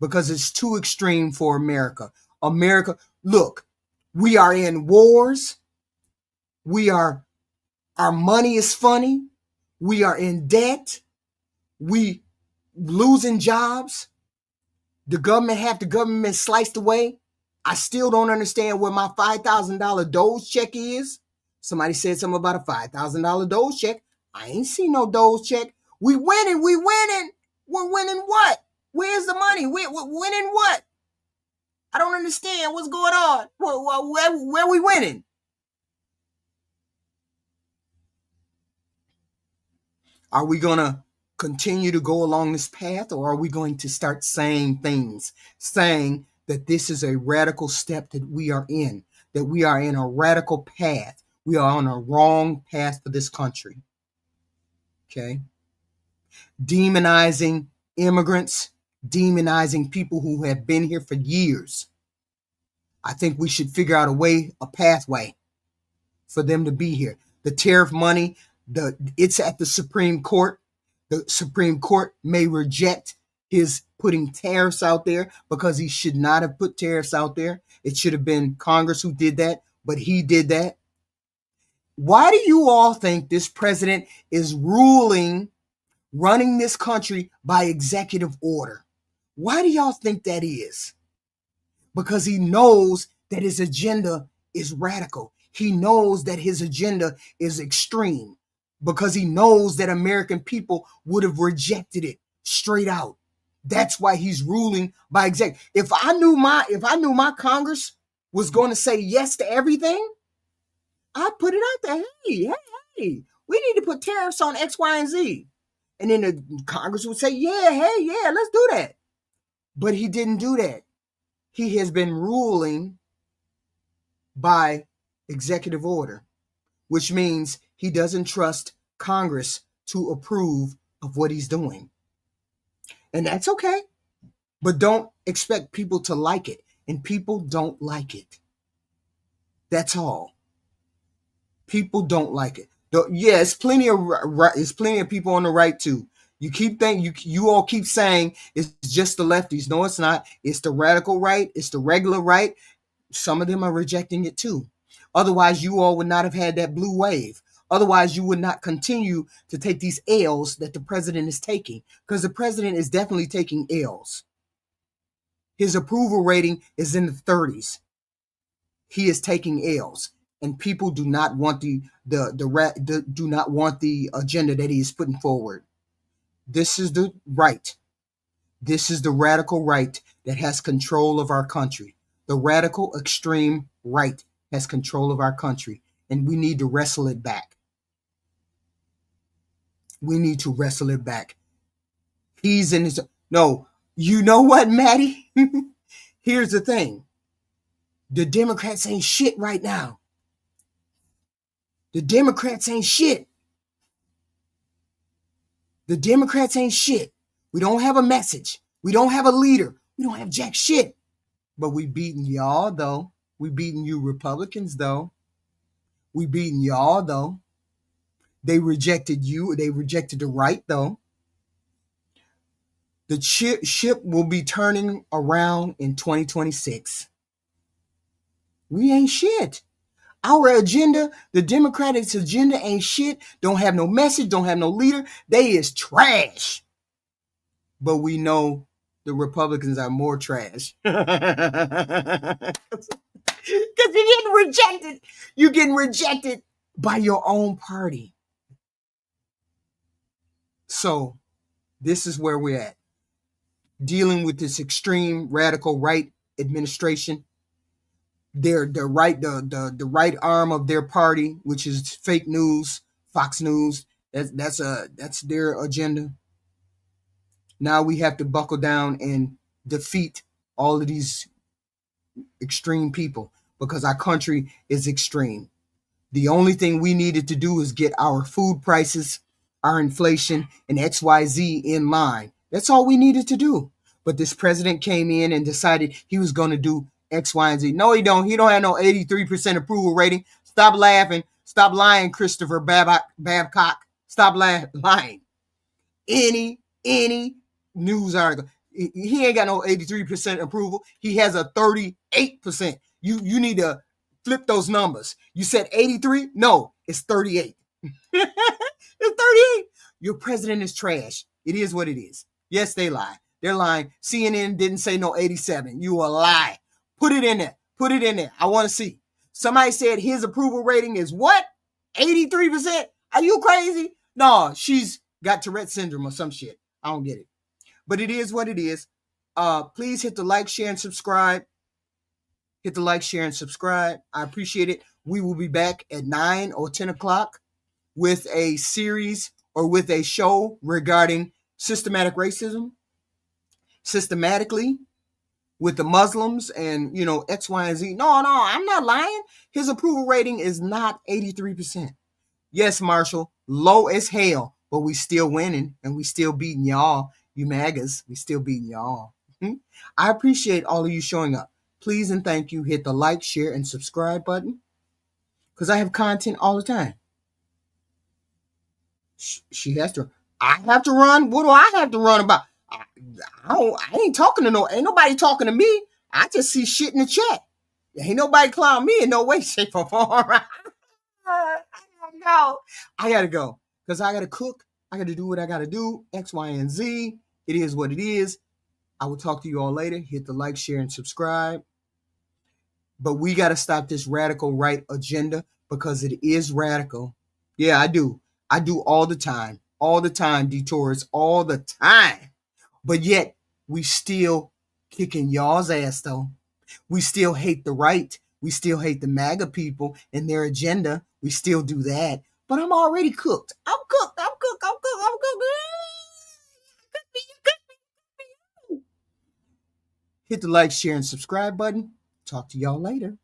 [SPEAKER 2] because it's too extreme for America. America, look, we are in wars. Our money is funny. We are in debt. We losing jobs. The government sliced away. I still don't understand where my $5,000 Doge check is. Somebody said something about a $5,000 Doge check. I ain't seen no Doge check. We winning. We're winning what? Where's the money? We're winning what? I don't understand what's going on. Where we winning? Are we going to continue to go along this path, or are we going to start saying things, saying that this is a radical step that we are in, that we are in a radical path? We are on a wrong path for this country. Okay? Demonizing immigrants, demonizing people who have been here for years. I think we should figure out a pathway for them to be here. The tariff money, it's at the Supreme Court. The Supreme Court may reject his putting tariffs out there because he should not have put tariffs out there. It should have been Congress who did that, but he did that. Why do you all think this president is running this country by executive order? Why do y'all think that is? Because he knows that his agenda is radical. He knows that his agenda is extreme, because he knows that American people would have rejected it straight out. That's why he's ruling by executive. If I knew my Congress was going to say yes to everything, I'd put it out there. Hey, we need to put tariffs on X, Y, and Z. And then the Congress would say, yeah, let's do that. But he didn't do that. He has been ruling by executive order, which means he doesn't trust Congress to approve of what he's doing. And that's okay. But don't expect people to like it. And people don't like it. That's all. People don't like it. Yeah, it's plenty of people on the right too. You all keep saying it's just the lefties. No, it's not. It's the radical right. It's the regular right. Some of them are rejecting it too. Otherwise, you all would not have had that blue wave. Otherwise, you would not continue to take these L's that the president is taking, because the president is definitely taking L's. His approval rating is in the 30s. He is taking L's, and people do not want do not want the agenda that he is putting forward. This is the right. This is the radical right that has control of our country. The radical extreme right has control of our country, and we need to wrestle it back. We need to wrestle it back. He's in his... No, you know what, Maddie? Here's the thing. The Democrats ain't shit right now. The Democrats ain't shit. The Democrats ain't shit. We don't have a message. We don't have a leader. We don't have jack shit. But we beating y'all, though. We beating you Republicans, though. We beating y'all, though. They rejected you. They rejected the right, though. The ship will be turning around in 2026. We ain't shit. Our agenda, the Democratic agenda ain't shit. Don't have no message, don't have no leader. They is trash. But we know the Republicans are more trash. Because you're getting rejected. You're getting rejected by your own party. So this is where we're at. Dealing with this extreme radical right administration. The right arm of their party, which is fake news, Fox News. That's their agenda. Now we have to buckle down and defeat all of these extreme people because our country is extreme. The only thing we needed to do is get our food prices, our inflation, and XYZ in line. That's all we needed to do. But this president came in and decided he was going to do X, Y, and Z. No, he don't. He don't have no 83% approval rating. Stop laughing. Stop lying, Christopher Babcock. Stop lying. Any news article. He ain't got no 83% approval. He has a 38%. You need to flip those numbers. You said 83? No, it's 38. It's 38. Your president is trash. It is what it is. Yes, they lie. They're lying. CNN didn't say no 87. You a lie. Put it in there. Put it in there. I want to see. Somebody said his approval rating is what? 83%? Are you crazy? No, she's got Tourette syndrome or some shit. I don't get it. But it is what it is. Please hit the like, share, and subscribe. Hit the like, share, and subscribe. I appreciate it. We will be back at 9 or 10 o'clock with a series or with a show regarding systematic racism. Systematically. With the Muslims and, X, Y, and Z. No, I'm not lying. His approval rating is not 83%. Yes, Marshall, low as hell, but we still winning and we still beating y'all, you MAGAs. We still beating y'all. I appreciate all of you showing up. Please and thank you. Hit the like, share, and subscribe button because I have content all the time. She has to. I have to run. What do I have to run about? I ain't talking to ain't nobody talking to me. I just see shit in the chat. Ain't nobody clown me in no way, shape, or form. I gotta go because I gotta cook. I gotta do what I gotta do. X, Y, and Z. It is what it is. I will talk to you all later. Hit the like, share, and subscribe. But we gotta stop this radical right agenda because it is radical. Yeah, I do. I do all the time. All the time, detours, all the time. But yet, we still kicking y'all's ass, though. We still hate the right. We still hate the MAGA people and their agenda. We still do that. But I'm already cooked. I'm cooked. Hit the like, share, and subscribe button. Talk to y'all later.